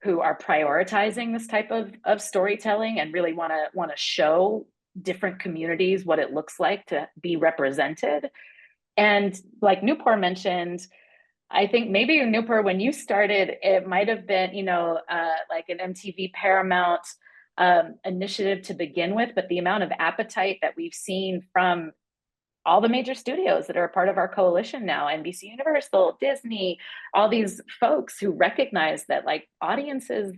prioritizing this type of storytelling and really want to show different communities, what it looks like to be represented. And like Nupur mentioned, I think maybe Nupur, when you started, it might have been, like an MTV Paramount initiative to begin with, but the amount of appetite that we've seen from all the major studios that are a part of our coalition now, NBC Universal, Disney, all these folks who recognize that like audiences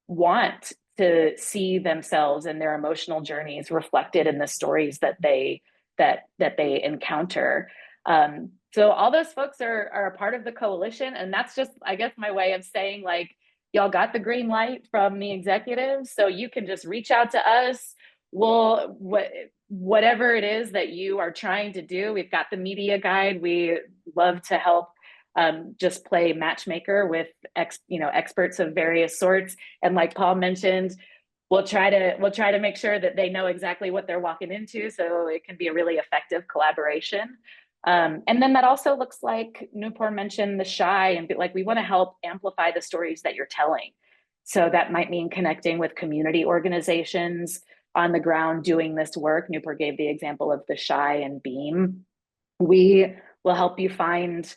want to see themselves and their emotional journeys reflected in the stories that they encounter. So all those folks are a part of the coalition, and that's just, I guess, my way of saying like, y'all got the green light from the executives, so you can just reach out to us. We'll whatever it is that you are trying to do, we've got the media guide. We love to help just play matchmaker with experts of various sorts. And like Paul mentioned, we'll try to make sure that they know exactly what they're walking into, so it can be a really effective collaboration. And then that also looks like Nupur mentioned the shy, and like we want to help amplify the stories that you're telling. So that might mean connecting with community organizations on the ground doing this work. Nupur gave the example of the shy and Beam. We will help you find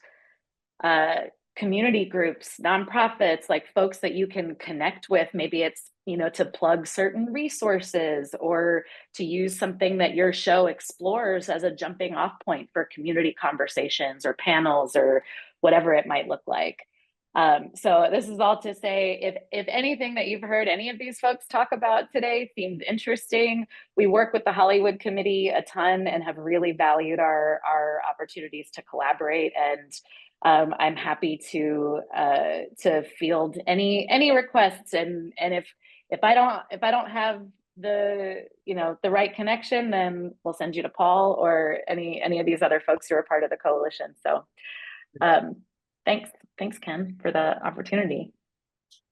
community groups, nonprofits, like folks that you can connect with. Maybe it's, to plug certain resources or to use something that your show explores as a jumping off point for community conversations or panels or whatever it might look like. So this is all to say, if anything that you've heard any of these folks talk about today seemed interesting, we work with the Hollywood Committee a ton and have really valued our opportunities to collaborate. And I'm happy to field any requests. And if I don't have the right connection, then we'll send you to Paul or any of these other folks who are part of the coalition. So thanks Ken for the opportunity.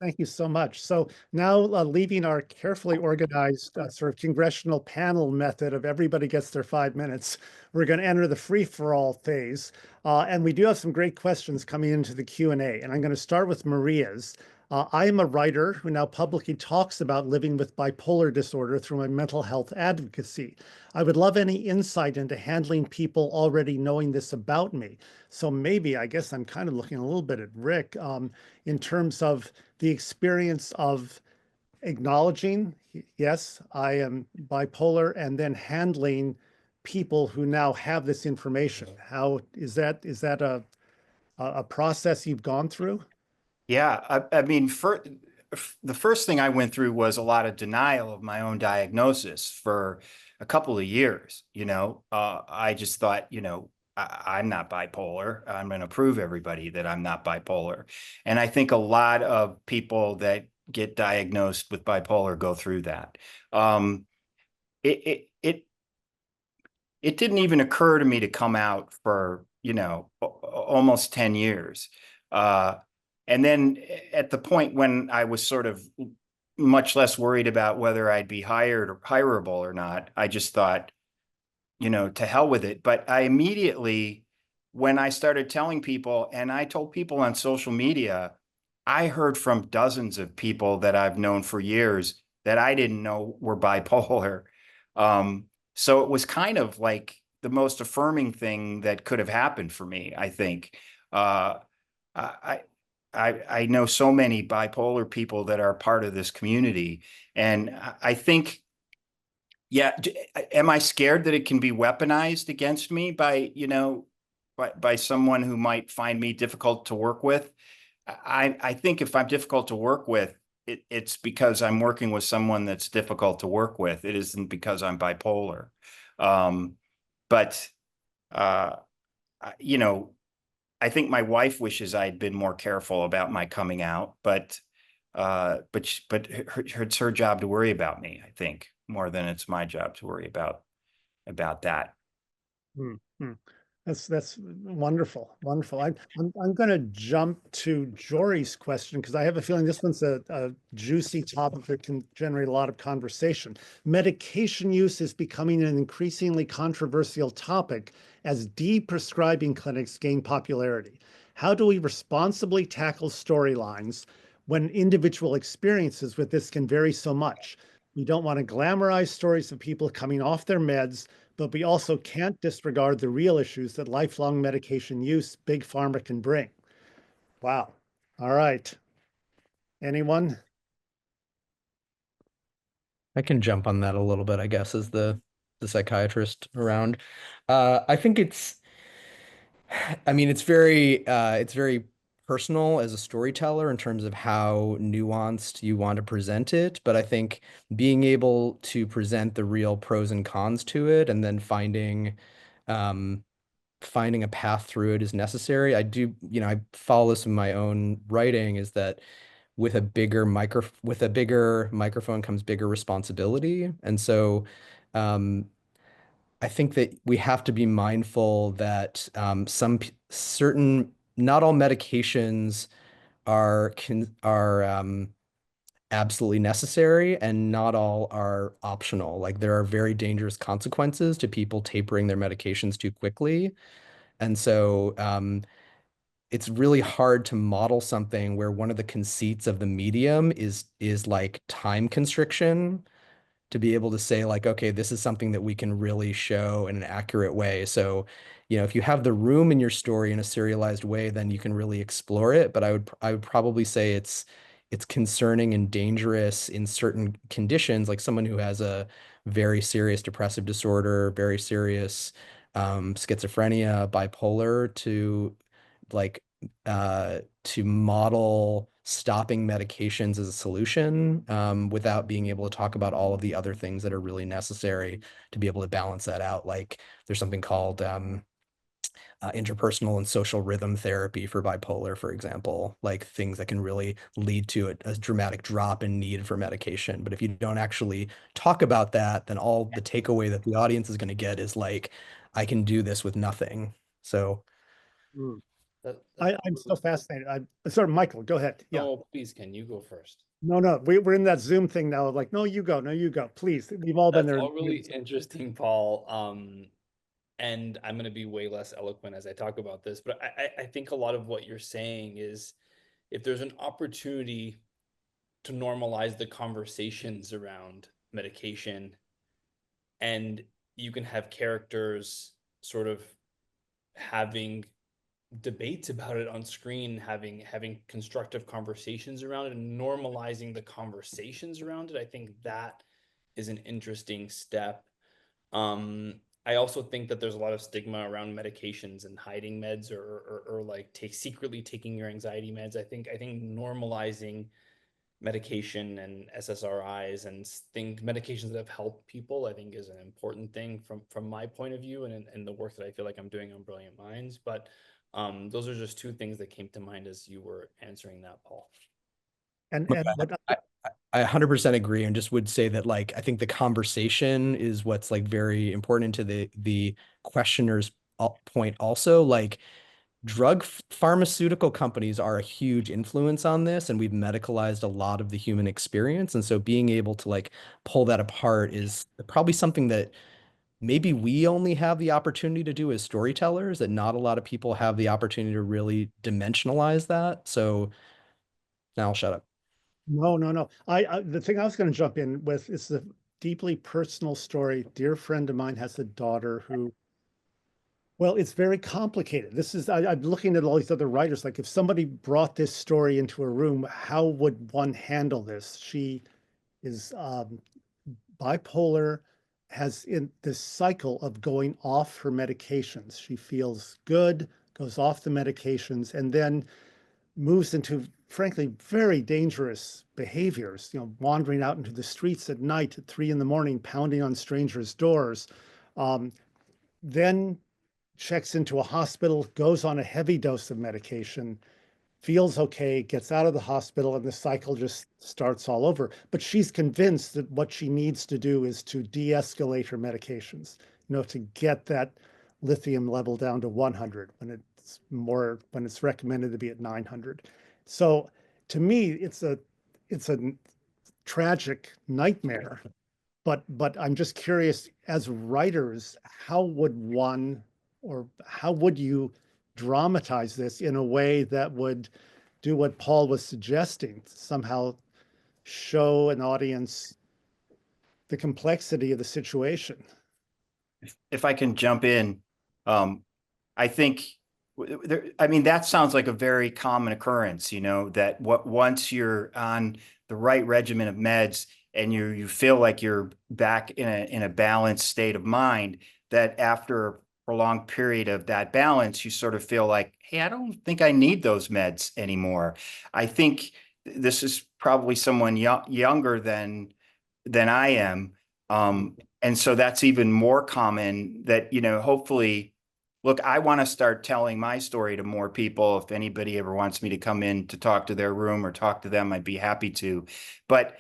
Thank you so much. So now leaving our carefully organized sort of congressional panel method of everybody gets their 5 minutes, we're going to enter the free-for-all phase. And we do have some great questions coming into the Q&A. And I'm going to start with Maria's. I am a writer who now publicly talks about living with bipolar disorder through my mental health advocacy. I would love any insight into handling people already knowing this about me. So maybe, I guess I'm kind of looking a little bit at Rick in terms of the experience of acknowledging, yes, I am bipolar, and then handling people who now have this information. How is that a process you've gone through? Yeah, I mean, the first thing I went through was a lot of denial of my own diagnosis for a couple of years. I just thought, I'm not bipolar. I'm going to prove everybody that I'm not bipolar. And I think a lot of people that get diagnosed with bipolar go through that. It didn't even occur to me to come out for, almost 10 years. And then at the point when I was sort of much less worried about whether I'd be hired or hireable or not, I just thought, to hell with it. But I immediately, when I started telling people, and I told people on social media, I heard from dozens of people that I've known for years that I didn't know were bipolar. So it was kind of like the most affirming thing that could have happened for me, I think. I know so many bipolar people that are part of this community. And I think, yeah, am I scared that it can be weaponized against me by, by someone who might find me difficult to work with? I think if I'm difficult to work with, it's because I'm working with someone that's difficult to work with. It isn't because I'm bipolar. I think my wife wishes I'd been more careful about my coming out, but it's her job to worry about me, I think, more than it's my job to worry about that. Mm-hmm. That's wonderful. Wonderful. I'm going to jump to Jory's question because I have a feeling this one's a juicy topic that can generate a lot of conversation. Medication use is becoming an increasingly controversial topic as de-prescribing clinics gain popularity. How do we responsibly tackle storylines when individual experiences with this can vary so much? We don't want to glamorize stories of people coming off their meds, but we also can't disregard the real issues that lifelong medication use big pharma can bring. Wow. All right. Anyone? I can jump on that a little bit, I guess, as the psychiatrist around. I think I mean, it's very personal as a storyteller in terms of how nuanced you want to present it. But I think being able to present the real pros and cons to it and then um, finding a path through it is necessary. I do, I follow this in my own writing is that with a bigger microphone comes bigger responsibility. And so um, I think that we have to be mindful that certain, not all medications are absolutely necessary, and not all are optional. Like there are very dangerous consequences to people tapering their medications too quickly. And so it's really hard to model something where one of the conceits of the medium is like time constriction, to be able to say like, okay, this is something that we can really show in an accurate way. So, if you have the room in your story in a serialized way, then you can really explore it. But I would probably say it's concerning and dangerous in certain conditions, like someone who has a very serious depressive disorder, very serious schizophrenia, bipolar, like to model stopping medications as a solution without being able to talk about all of the other things that are really necessary to be able to balance that out. Like there's something called interpersonal and social rhythm therapy for bipolar, for example, like things that can really lead to a dramatic drop in need for medication. But if you don't actually talk about that, then all the takeaway that the audience is going to get is like, I can do this with nothing. So I'm so fascinated. Sorry, Michael, go ahead. Yeah. No, please, Ken, you go first. No, we're in that Zoom thing now. Like, no, you go. No, you go. Please. We've all been That's there. all really interesting, Paul. And I'm going to be way less eloquent as I talk about this, but I think a lot of what you're saying is if there's an opportunity to normalize the conversations around medication, and you can have characters sort of having debates about it on screen, having constructive conversations around it, and normalizing the conversations around it, I think that is an interesting step. I also think that there's a lot of stigma around medications and hiding meds or like secretly taking your anxiety meds. I think normalizing medication and SSRIs and medications that have helped people, I think is an important thing from my point of view and the work that I feel like I'm doing on Brilliant Minds. But those are just two things that came to mind as you were answering that, Paul. And what I 100% agree, and just would say that like I think the conversation is what's like very important to the questioner's point also. Like pharmaceutical companies are a huge influence on this, and we've medicalized a lot of the human experience. And so being able to like pull that apart is probably something that maybe we only have the opportunity to do as storytellers, that not a lot of people have the opportunity to really dimensionalize that. So now I'll shut up. No. The thing I was going to jump in with is the deeply personal story. Dear friend of mine has a daughter who, well, it's very complicated. I'm looking at all these other writers. Like if somebody brought this story into a room, how would one handle this? She is bipolar, has in this cycle of going off her medications. She feels good, goes off the medications, and then moves into frankly very dangerous behaviors, wandering out into the streets at night at 3 a.m, pounding on strangers' doors. Then checks into a hospital, goes on a heavy dose of medication, feels okay, gets out of the hospital, and the cycle just starts all over. But she's convinced that what she needs to do is to de-escalate her medications, to get that lithium level down to 100 when it's recommended to be at 900. So to me, it's a tragic nightmare. But I'm just curious, as writers, how would you dramatize this in a way that would do what Paul was suggesting, somehow show an audience the complexity of the situation. If I can jump in, I think I mean, that sounds like a very common occurrence, you know, that once you're on the right regimen of meds and you feel like you're back in a balanced state of mind, that after a prolonged period of that balance, you sort of feel like, hey, I don't think I need those meds anymore. I think this is probably someone younger than I am. And so that's even more common that, you know, hopefully, look, I want to start telling my story to more people. If anybody ever wants me to come in to talk to their room or talk to them, I'd be happy to. But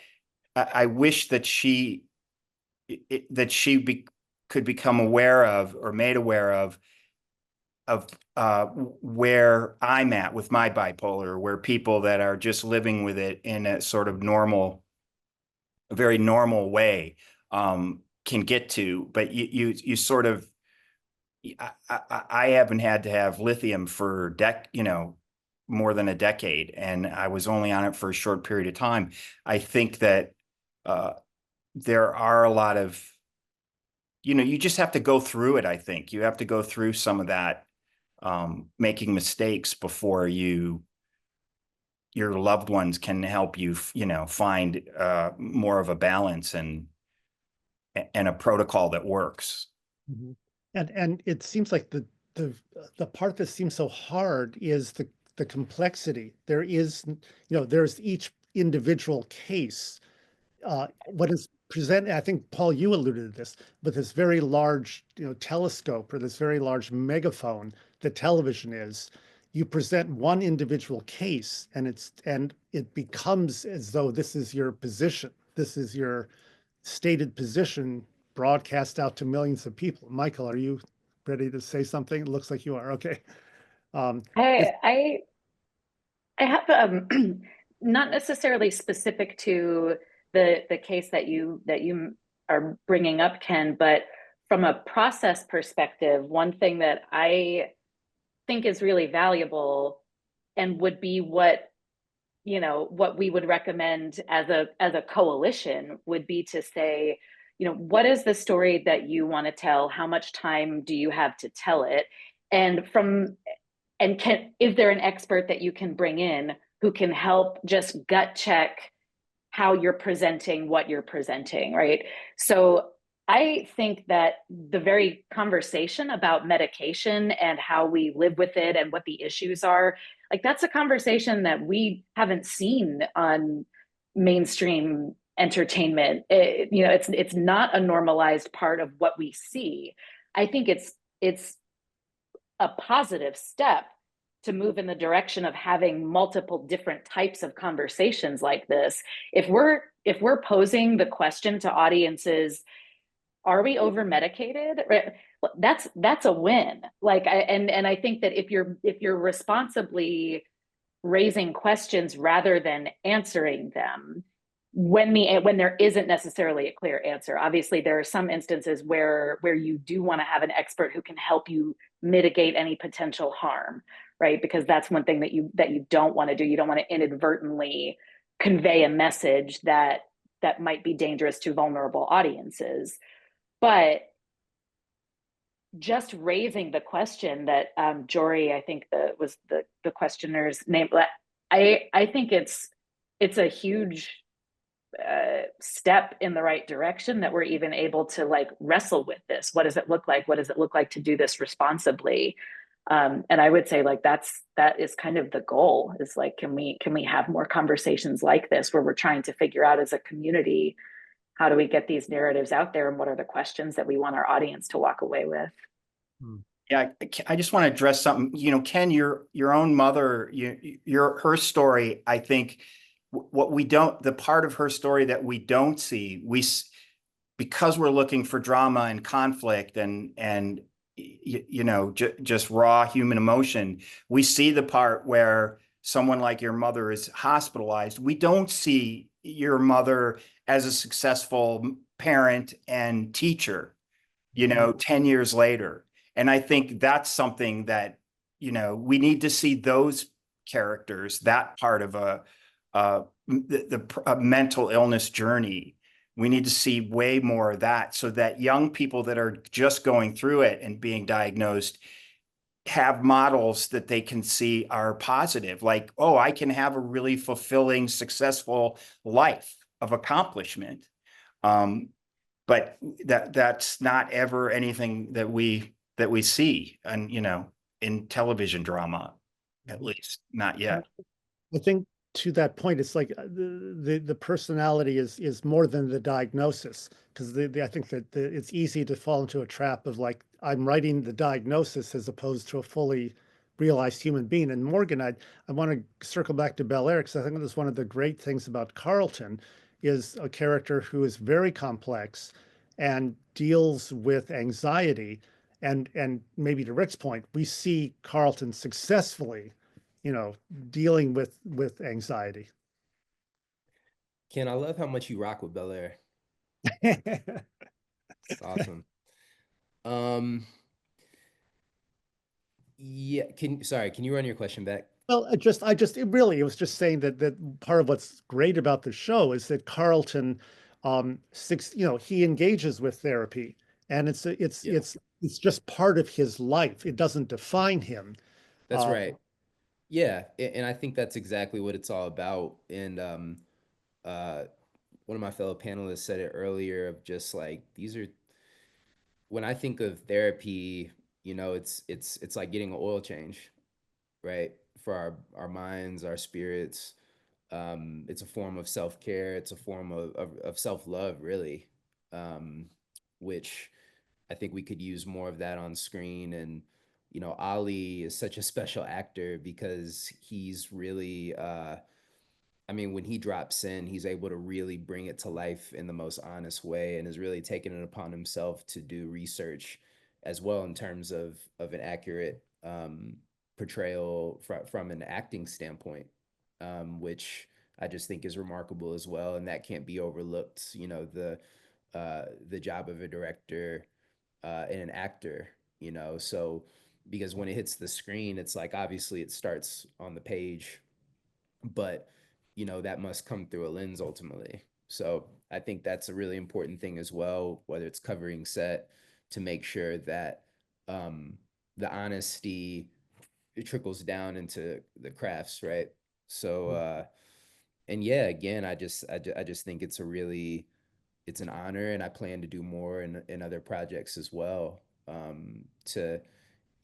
I wish that could become aware of or made aware of where I'm at with my bipolar, where people that are just living with it in a sort of a very normal way can get to. But you sort of, I haven't had to have lithium for more than a decade, and I was only on it for a short period of time. I think that there are a lot of, you just have to go through it. I think you have to go through some of that, making mistakes before your loved ones can help you, find more of a balance and a protocol that works. Mm-hmm. And it seems like the part that seems so hard is the complexity. There is, there's each individual case. What is presented, I think, Paul, you alluded to this, but this very large, telescope or this very large megaphone that television is, you present one individual case and it becomes as though this is your position. This is your stated position broadcast out to millions of people. Michael, are you ready to say something? It looks like you are. Okay. I have not necessarily specific to the case that you are bringing up, Ken, but from a process perspective, one thing that I think is really valuable and would be what we would recommend as a coalition would be to say, what is the story that you want to tell? How much time do you have to tell it? And is there an expert that you can bring in who can help just gut check how you're presenting what you're presenting, right? So I think that the very conversation about medication and how we live with it and what the issues are, like that's a conversation that we haven't seen on mainstream entertainment. It's not a normalized part of what we see. I think it's a positive step to move in the direction of having multiple different types of conversations like this. If we're posing the question to audiences, are we over medicated? That's a win. And I think that if you're responsibly raising questions rather than answering them, when there isn't necessarily a clear answer. Obviously, there are some instances where you do want to have an expert who can help you mitigate any potential harm, right? Because that's one thing that you don't want to do. You don't want to inadvertently convey a message that might be dangerous to vulnerable audiences. But just raising the question that Jory, I think was the questioner's name. I think it's a huge step in the right direction that we're even able to wrestle with this. What does it look like? What does it look like to do this responsibly? And I would say that is kind of the goal, is can we have more conversations like this where we're trying to figure out as a community, how do we get these narratives out there and what are the questions that we want our audience to walk away with? Yeah, I just want to address something. Ken, your own mother, her story, I think the part of her story that we don't see, because we're looking for drama and conflict and just raw human emotion, we see the part where someone like your mother is hospitalized. We don't see your mother as a successful parent and teacher, 10 years later. And I think that's something that, we need to see those characters, that part of a mental illness journey, We need to see way more of that so that young people that are just going through it and being diagnosed have models that they can see are positive, like, oh, I can have a really fulfilling, successful life of accomplishment. But that's not ever anything that we see, and in television drama, at least not yet. I think to that point, it's like the personality is more than the diagnosis, because I think that it's easy to fall into a trap of like, I'm writing the diagnosis as opposed to a fully realized human being. And Morgan, I want to circle back to Bel Air, because I think that's one of the great things about Carlton, is a character who is very complex and deals with anxiety. And maybe to Rick's point, we see Carlton successfully, dealing with anxiety. Ken, I love how much you rock with Bel Air. It's awesome. Yeah, can you run your question back? Well, it was just saying that part of what's great about the show is that Carlton, he engages with therapy, and it's just part of his life. It doesn't define him. That's right. Yeah, and I think that's exactly what it's all about. And one of my fellow panelists said it earlier, of just like, when I think of therapy, it's like getting an oil change, right? For our minds, our spirits. It's a form of self-care. It's a form of self-love, really, which I think we could use more of that on screen. And Ali is such a special actor because he's really when he drops in, he's able to really bring it to life in the most honest way, and has really taken it upon himself to do research as well, in terms of an accurate portrayal from an acting standpoint, which I just think is remarkable as well. And that can't be overlooked. The job of a director and an actor. So, because when it hits the screen, it's like, obviously it starts on the page, but that must come through a lens ultimately. So I think that's a really important thing as well, whether it's covering set, to make sure that the honesty, it trickles down into the crafts, right? So and yeah, again, I just think it's an honor, and I plan to do more in other projects as well, to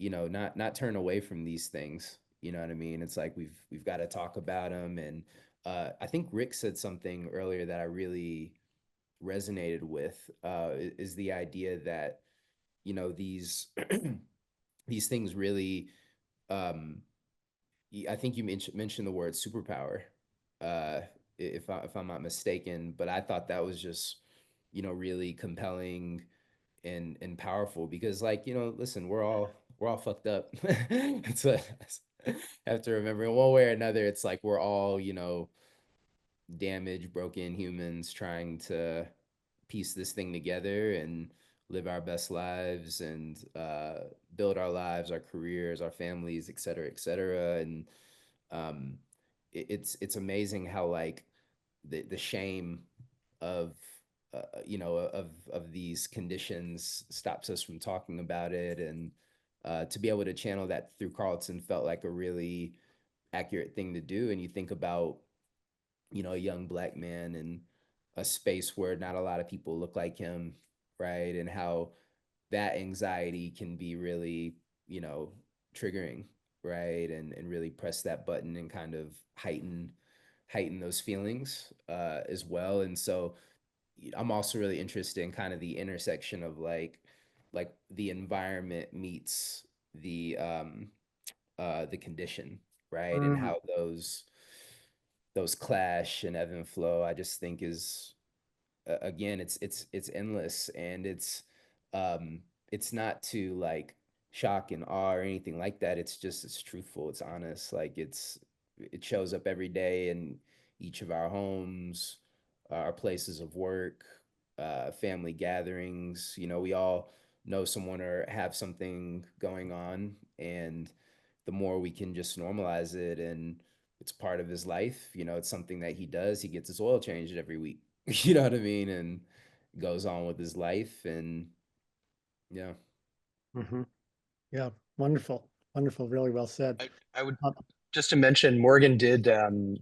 not turn away from these things. You know what I mean? It's like, we've got to talk about them. And I think Rick said something earlier that I really resonated with, is the idea that these these things really, I think you mentioned the word superpower, if I'm not mistaken, but I thought that was just really compelling and powerful, because, like, listen, we're all fucked up. I have to remember, in one way or another, it's like we're all damaged, broken humans trying to piece this thing together and live our best lives, and build our lives, our careers, our families, et cetera, et cetera. And it's amazing how, like, the shame of of these conditions stops us from talking about it. And to be able to channel that through Carlton felt like a really accurate thing to do. And you think about a young Black man in a space where not a lot of people look like him, right? And how that anxiety can be really triggering, right? And really press that button and kind of heighten those feelings as well. And so I'm also really interested in kind of the intersection of like the environment meets the condition, right? And how those clash and ebb and flow, I just think is, again, it's endless. And it's not to like shock and awe or anything like that. It's truthful, it's honest. Like, it shows up every day in each of our homes, our places of work, family gatherings. We all know someone or have something going on, and the more we can just normalize it, and it's part of his life. It's something that he does. He gets his oil changed every week, you know what I mean, and goes on with his life. And yeah. Mm-hmm. Yeah, wonderful, wonderful, really well said. I would Uh, just to mention, Morgan did on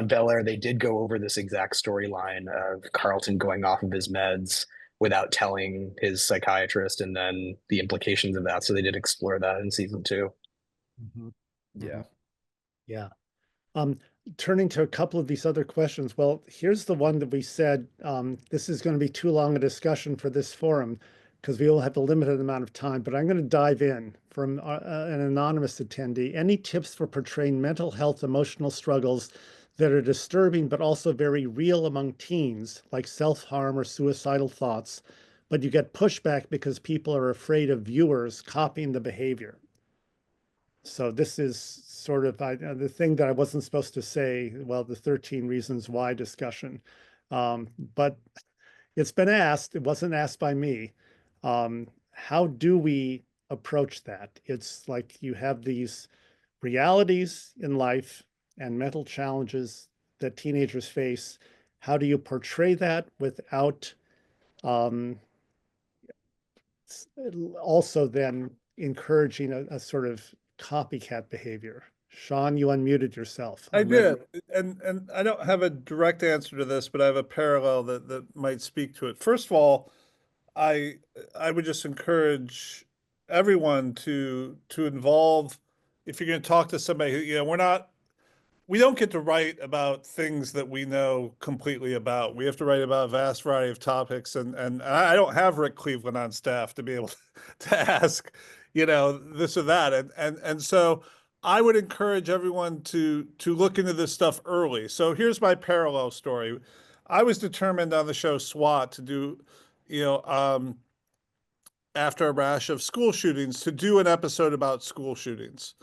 Bel Air, they did go over this exact storyline of Carlton going off of his meds without telling his psychiatrist, and then the implications of that. So they did explore that in season 2. mhm, Yeah. mhm. Yeah. Um, Turning to a couple of these other questions, well, here's the one that we said, this is going to be too long a discussion for this forum because we will have a limited amount of time, but I'm going to dive in from an anonymous attendee. Any tips for portraying mental health, emotional struggles that are disturbing, but also very real among teens, like self-harm or suicidal thoughts, but you get pushback because people are afraid of viewers copying the behavior? So this is sort of the thing that I wasn't supposed to say, well, the 13 reasons why discussion. But it's been asked, it wasn't asked by me. How do we approach that? It's like you have these realities in life and mental challenges that teenagers face. How do you portray that without also then encouraging a sort of copycat behavior? Sean, you unmuted yourself. I I'm ready. did, and I don't have a direct answer to this, but I have a parallel that might speak to it. First of all, I I would just encourage everyone to involve. If you're going to talk to somebody who, we don't get to write about things that we know completely about. We have to write about a vast variety of topics, and I don't have Rick Cleveland on staff to be able to ask, this or that, and so I would encourage everyone to look into this stuff early. So here's my parallel story. I was determined on the show SWAT to do, you know, after a rash of school shootings, to do an episode about school shootings,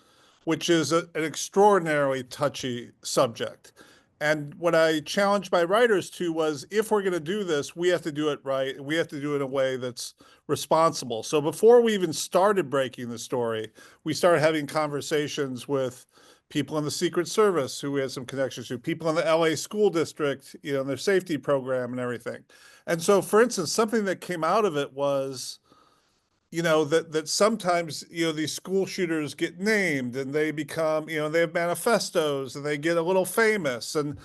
which is an extraordinarily touchy subject. And what I challenged my writers to was, if we're going to do this, we have to do it right. We have to do it in a way that's responsible. So before we even started breaking the story, we started having conversations with people in the Secret Service who we had some connections to, people in the LA school district, in their safety program and everything. And so, for instance, something that came out of it was, that sometimes, these school shooters get named and they become, they have manifestos and they get a little famous. And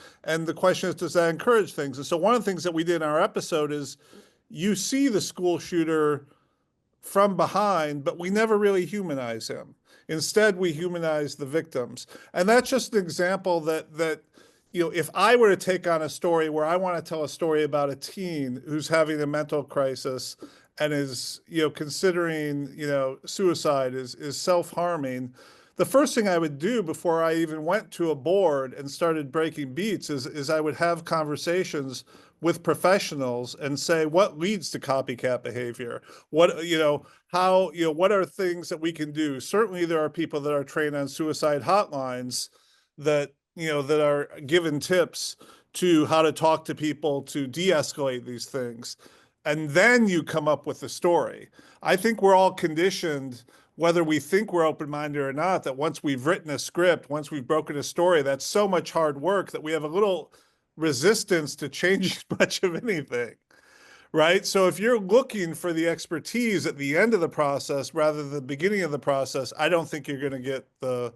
the question is, does that encourage things? And so one of the things that we did in our episode is, you see the school shooter from behind, but we never really humanize him. Instead, we humanize the victims. And that's just an example that if I were to take on a story where I want to tell a story about a teen who's having a mental crisis and is, considering, suicide, is self-harming, the first thing I would do before I even went to a board and started breaking beats is I would have conversations with professionals and say, what leads to copycat behavior? What, how, what are things that we can do? Certainly there are people that are trained on suicide hotlines that, that are given tips to how to talk to people to de-escalate these things. And then you come up with the story. I think we're all conditioned, whether we think we're open-minded or not, that once we've written a script, once we've broken a story, that's so much hard work that we have a little resistance to change much of anything, right? So if you're looking for the expertise at the end of the process rather than the beginning of the process, I don't think you're going to get the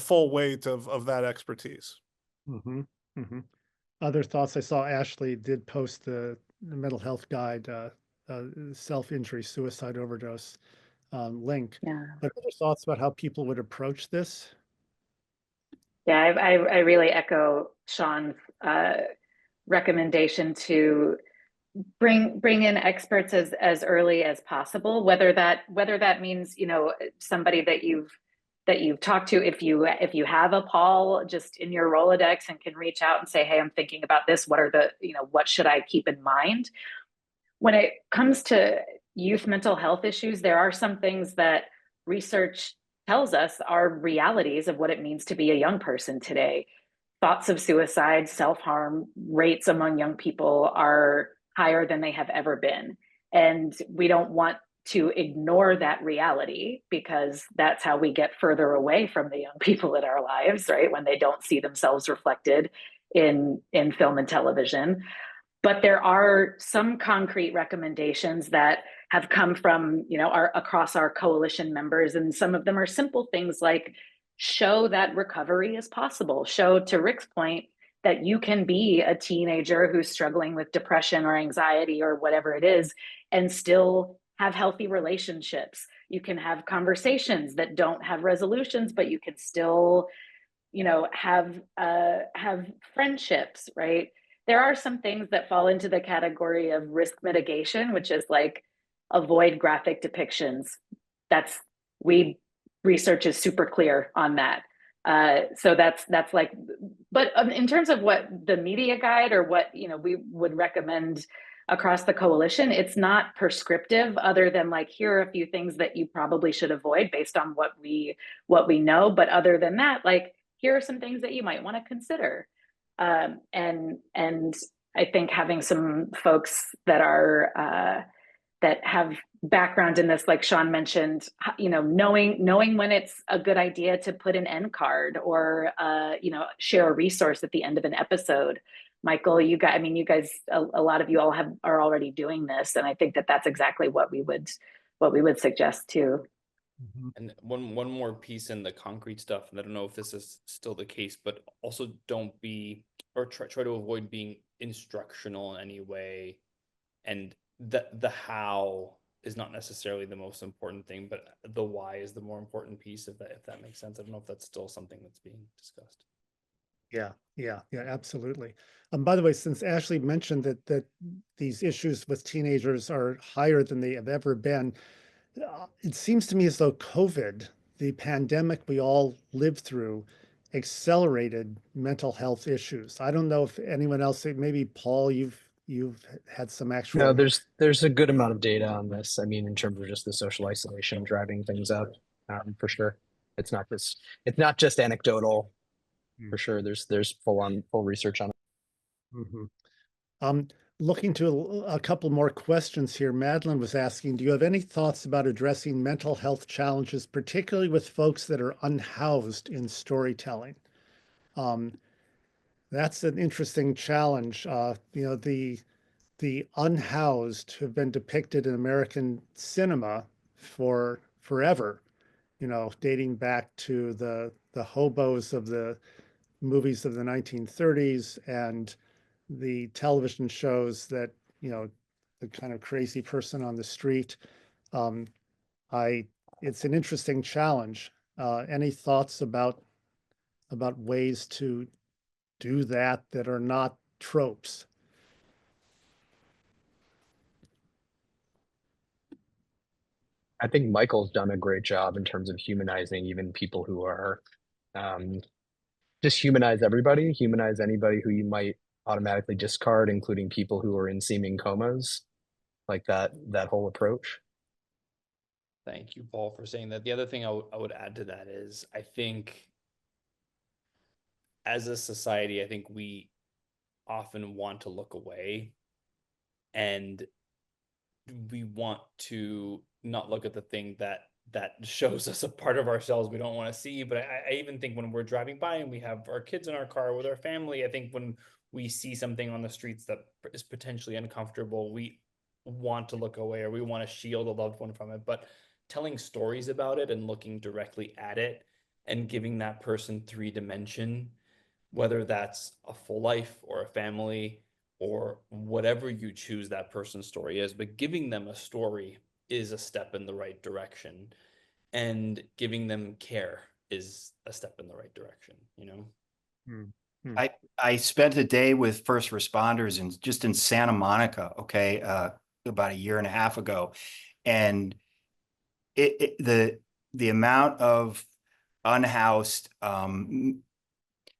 full weight of that expertise. Mm-hmm. Mm-hmm. Other thoughts? I saw Ashley did post the mental health guide, self-injury, suicide, overdose link. Yeah. But other thoughts about how people would approach this? Yeah, I really echo Sean's recommendation to bring in experts as early as possible, whether that means, somebody that you've talked to, if you have a Paul just in your Rolodex and can reach out and say, hey, I'm thinking about this, what should I keep in mind? When it comes to youth mental health issues, there are some things that research tells us are realities of what it means to be a young person today. Thoughts of suicide, self-harm rates among young people are higher than they have ever been. And we don't want to ignore that reality, because that's how we get further away from the young people in our lives, right? When they don't see themselves reflected in film and television. But there are some concrete recommendations that have come from, across our coalition members, and some of them are simple things like show that recovery is possible. Show, to Rick's point, that you can be a teenager who's struggling with depression or anxiety or whatever it is and still have healthy relationships. You can have conversations that don't have resolutions, but you can still, have friendships, right? There are some things that fall into the category of risk mitigation, which is like avoid graphic depictions. Research is super clear on that. So that's like, but in terms of what the media guide or what, we would recommend across the coalition, it's not prescriptive, other than like, here are a few things that you probably should avoid based on what we know. But other than that, like, here are some things that you might want to consider. And I think having some folks that are that have background in this, like Sean mentioned, knowing when it's a good idea to put an end card or share a resource at the end of an episode. Michael, you guys, a lot of you all are already doing this, and I think that that's exactly what we would suggest too. And one more piece in the concrete stuff, and I don't know if this is still the case, but also don't be, or try to avoid being instructional in any way. And the how is not necessarily the most important thing, but the why is the more important piece, if that makes sense. I don't know if that's still something that's being discussed. Yeah, absolutely. By the way, since Ashley mentioned that these issues with teenagers are higher than they have ever been, it seems to me as though COVID, the pandemic we all lived through, accelerated mental health issues. I don't know if anyone else, maybe Paul, you've had some actual. No, there's a good amount of data on this. I mean, in terms of just the social isolation driving things up, for sure. It's not just anecdotal. For sure, there's full research on it. Looking to a couple more questions here. Madeline was asking, do you have any thoughts about addressing mental health challenges, particularly with folks that are unhoused in storytelling? That's an interesting challenge. The unhoused have been depicted in American cinema for forever, dating back to the hobos of the movies of the 1930s and the television shows that, the kind of crazy person on the street. It's an interesting challenge. Any thoughts about ways to do that are not tropes? I think Michael's done a great job in terms of humanizing even people who are, just humanize everybody, humanize anybody who you might automatically discard, including people who are in seeming comas, like that whole approach. Thank you, Paul, for saying that. The other thing I would add to that is, I think as a society, I think we often want to look away, and we want to not look at the thing that shows us a part of ourselves we don't want to see. But I even think when we're driving by and we have our kids in our car with our family, I think when we see something on the streets that is potentially uncomfortable, we want to look away, or we want to shield a loved one from it. But telling stories about it and looking directly at it and giving that person 3-dimension, whether that's a full life or a family or whatever you choose that person's story is, but giving them a story is a step in the right direction, and giving them care is a step in the right direction, I spent a day with first responders just in Santa Monica, about a year and a half ago, and the amount of unhoused,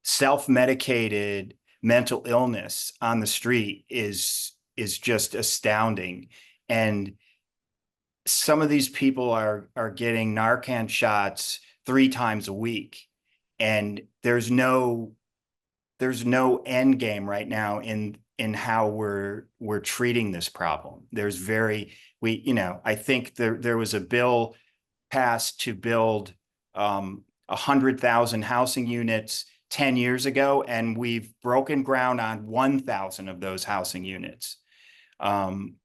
self-medicated mental illness on the street is just astounding. And some of these people are getting Narcan shots 3 times a week, and there's no end game right now in how we're treating this problem. I think there was a bill passed to build 100,000 housing units 10 years ago, and we've broken ground on 1,000 of those housing units. And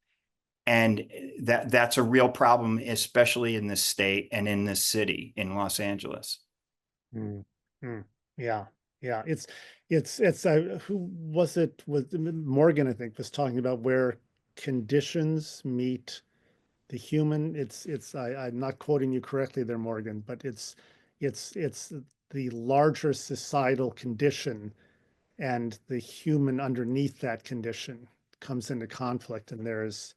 that's a real problem, especially in this state and in this city, in Los Angeles. Mm, mm, yeah, yeah. Who was it? Was Morgan, I think, was talking about where conditions meet the human. I'm not quoting you correctly there, Morgan, but it's the larger societal condition and the human underneath that condition comes into conflict, and it's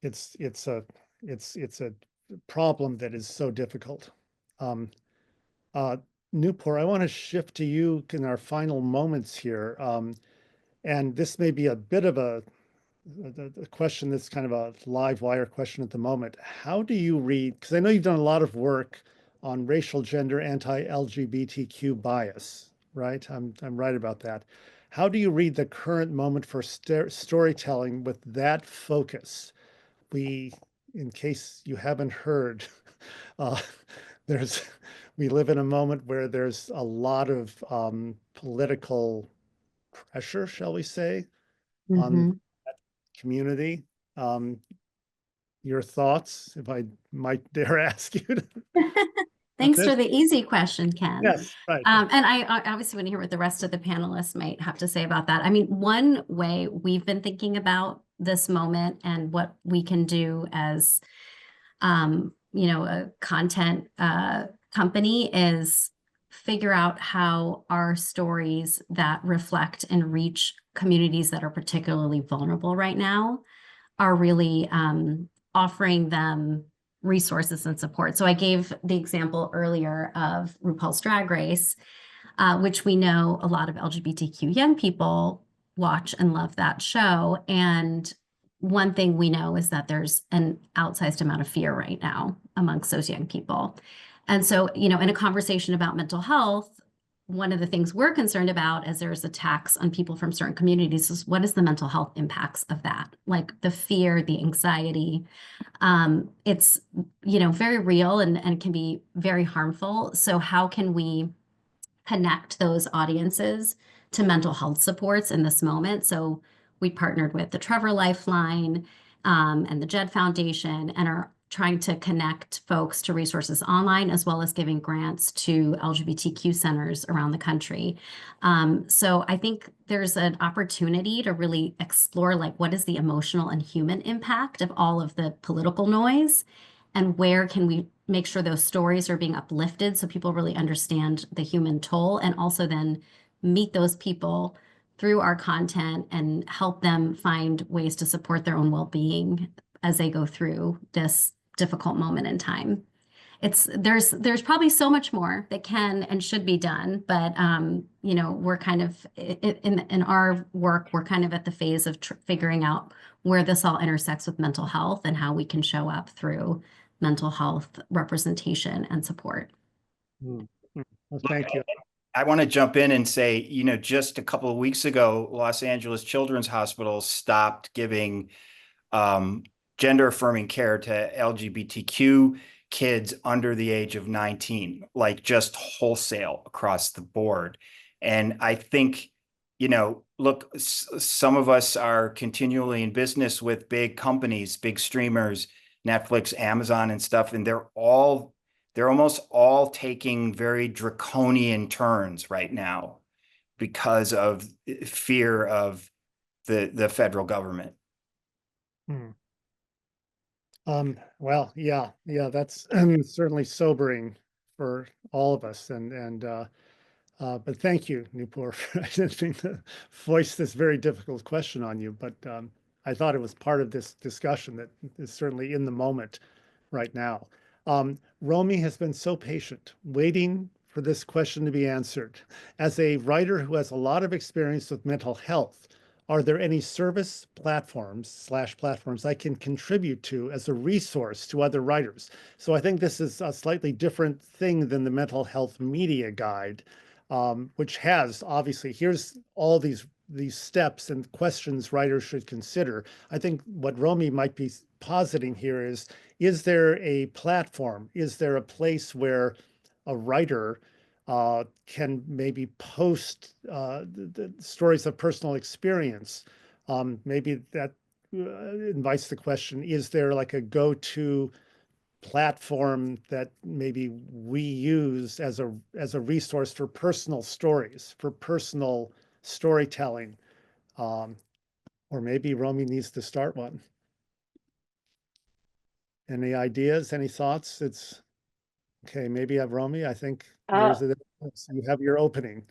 it's a it's a problem that is so difficult. Um, uh, Newport, I want to shift to you in our final moments here. And this may be a bit of a question that's kind of a live wire question at the moment. How do you read, because I know you've done a lot of work on racial, gender, anti-LGBTQ bias, right? I'm right about that. How do you read the current moment for storytelling with that focus? In case you haven't heard, uh, there's we live in a moment where there's a lot of political pressure, shall we say, on Mhm. that community. Um, your thoughts, if I might dare ask you on Thanks this? for the easy question, Ken. Yes, right. And I obviously want to hear what the rest of the panelists might have to say about that. I mean, one way we've been thinking about this moment and what we can do as, a content company is figure out how our stories that reflect and reach communities that are particularly vulnerable right now are really offering them resources and support. So I gave the example earlier of RuPaul's Drag Race, which we know a lot of LGBTQ young people watch and love that show. And one thing we know is that there's an outsized amount of fear right now amongst those young people. And so, in a conversation about mental health, one of the things we're concerned about as there's attacks on people from certain communities is what is the mental health impacts of that? Like the fear, the anxiety. It's, very real and can be very harmful. So how can we connect those audiences to mental health supports in this moment? So we partnered with the Trevor Lifeline and the Jed Foundation and are trying to connect folks to resources online as well as giving grants to LGBTQ centers around the country. So I think there's an opportunity to really explore like what is the emotional and human impact of all of the political noise and where can we make sure those stories are being uplifted so people really understand the human toll and also then meet those people through our content and help them find ways to support their own well-being as they go through this difficult moment in time. There's probably so much more that can and should be done, but we're kind of in our work, we're kind of at the phase of figuring out where this all intersects with mental health and how we can show up through mental health representation and support. Mm, well, thank you. I want to jump in and say, just a couple of weeks ago, Los Angeles Children's Hospital stopped giving gender affirming care to LGBTQ kids under the age of 19, like just wholesale across the board. And I think, look, some of us are continually in business with big companies, big streamers, Netflix, Amazon and stuff, and they're almost all taking very draconian turns right now because of fear of the federal government. Hmm. Well, yeah, that's certainly sobering for all of us. But thank you, Newport. I didn't mean to voice this very difficult question on you, but I thought it was part of this discussion that is certainly in the moment right now. Romy has been so patient, waiting for this question to be answered. As a writer who has a lot of experience with mental health, are there any service platforms I can contribute to as a resource to other writers? So I think this is a slightly different thing than the mental health media guide, which has obviously, here's all these steps and questions writers should consider. I think what Romy might be positing here is there a platform? Is there a place where a writer can maybe post the stories of personal experience. Maybe that invites the question, is there like a go-to platform that maybe we use as a resource for personal stories, for personal storytelling? Or maybe Romy needs to start one. Any ideas, any thoughts? It's okay, maybe have Romy. I think there's you have your opening.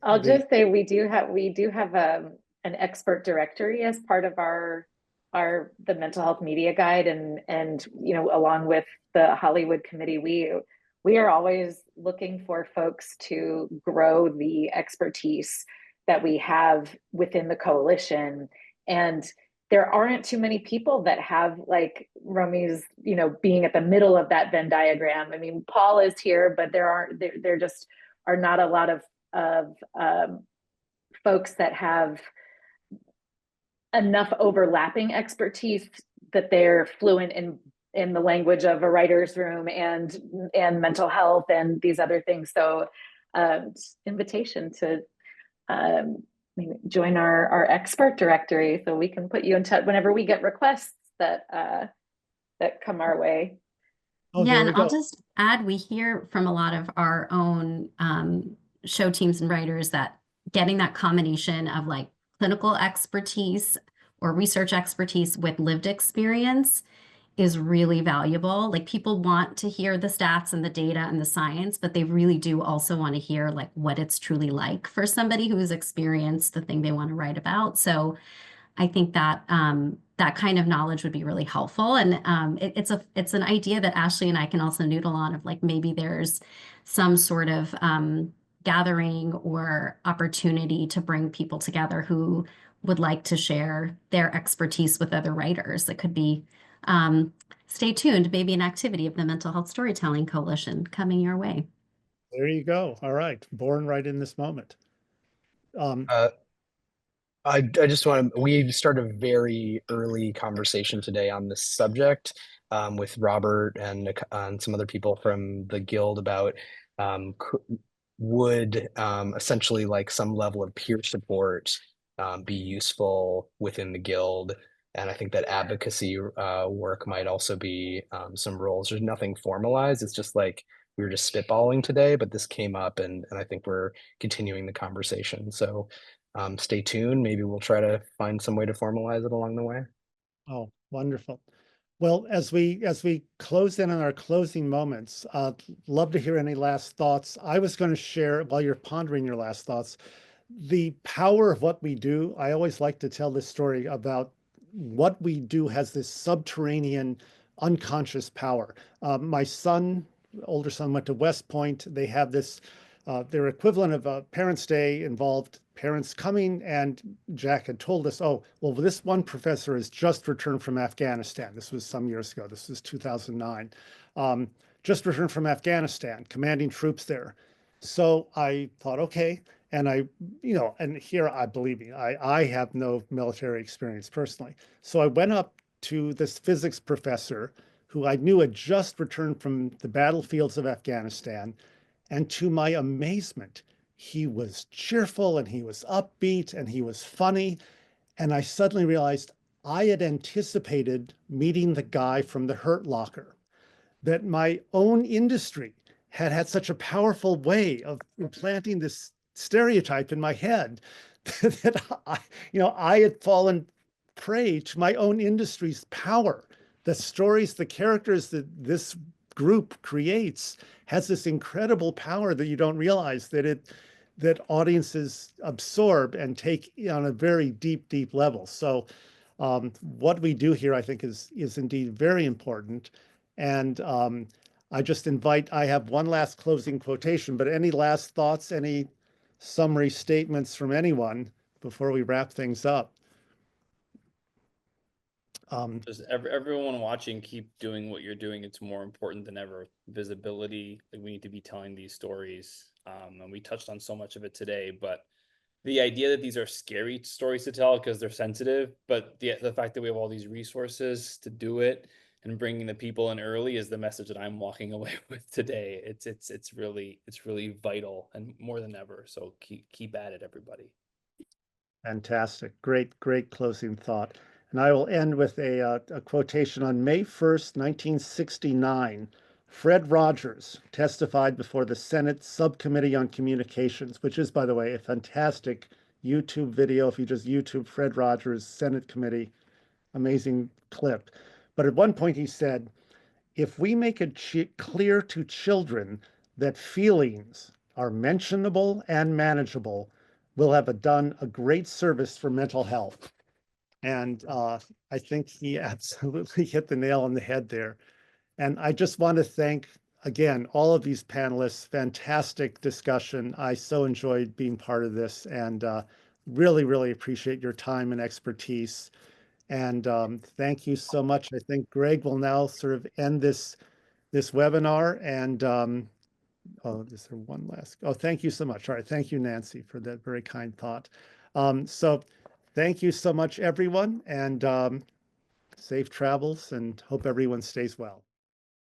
I'll just say we do have an expert directory as part of the mental health media guide, and you know, along with the Hollywood committee, we are always looking for folks to grow the expertise that we have within the coalition. And there aren't too many people that have, like Romy's, you know, being at the middle of that Venn diagram. I mean, Paul is here, but there just are not a lot of folks that have enough overlapping expertise that they're fluent in the language of a writer's room and mental health and these other things. So invitation to join our expert directory, so we can put you in touch whenever we get requests that come our way. Oh, Yeah, there and we go. I'll just add, we hear from a lot of our own show teams and writers that getting that combination of like clinical expertise or research expertise with lived experience is really valuable. Like, people want to hear the stats and the data and the science, but they really do also want to hear like what it's truly like for somebody who's experienced the thing they want to write about. So I think that that kind of knowledge would be really helpful. And it's an idea that Ashley and I can also noodle on, of like, maybe there's some sort of gathering or opportunity to bring people together who would like to share their expertise with other writers. That could be, stay tuned, maybe an activity of the Mental Health Storytelling Coalition coming your way. There you go. All right. Born right in this moment. I just want to, we started a very early conversation today on this subject with Robert and some other people from the Guild about would essentially like some level of peer support be useful within the Guild. And I think that advocacy work might also be some roles. There's nothing formalized. It's just like we were just spitballing today, but this came up, and I think we're continuing the conversation. So stay tuned. Maybe we'll try to find some way to formalize it along the way. Oh, wonderful. Well, as we close in on our closing moments, love to hear any last thoughts. I was going to share, while you're pondering your last thoughts, the power of what we do. I always like to tell this story about what we do has this subterranean, unconscious power. My older son, went to West Point. They have this, their equivalent of a Parents' Day involved parents coming, and Jack had told us, oh, well, this one professor has just returned from Afghanistan. This was some years ago. This was 2009. Just returned from Afghanistan, commanding troops there. So I thought, okay. And and here, believe me, I have no military experience personally. So I went up to this physics professor who I knew had just returned from the battlefields of Afghanistan. And to my amazement, he was cheerful and he was upbeat and he was funny. And I suddenly realized I had anticipated meeting the guy from the Hurt Locker, that my own industry had such a powerful way of implanting this stereotype in my head that I had fallen prey to my own industry's power. The stories, the characters that this group creates has this incredible power that you don't realize that audiences absorb and take on a very deep, deep level. So what we do here, I think, is indeed very important. And I have one last closing quotation, but any last thoughts, any summary statements from anyone before we wrap things up? Just everyone watching, keep doing what you're doing. It's more important than ever. Visibility, like, we need to be telling these stories. And we touched on so much of it today, but the idea that these are scary stories to tell because they're sensitive, but the fact that we have all these resources to do it and bringing the people in early is the message that I'm walking away with today. It's really vital and more than ever. So keep at it, everybody. Fantastic. Great closing thought. And I will end with a quotation. On May 1st, 1969, Fred Rogers testified before the Senate Subcommittee on Communications, which is, by the way, a fantastic YouTube video. If you just YouTube Fred Rogers Senate Committee, amazing clip. But at one point he said, if we make it clear to children that feelings are mentionable and manageable, we'll have done a great service for mental health. And I think he absolutely hit the nail on the head there. And I just want to thank, again, all of these panelists. Fantastic discussion. I so enjoyed being part of this, and really appreciate your time and expertise. And thank you so much. I think Greg will now sort of end this webinar. And oh, is there one last? Oh, thank you so much. All right, thank you, Nancy, for that very kind thought. So thank you so much, everyone, and safe travels, and hope everyone stays well.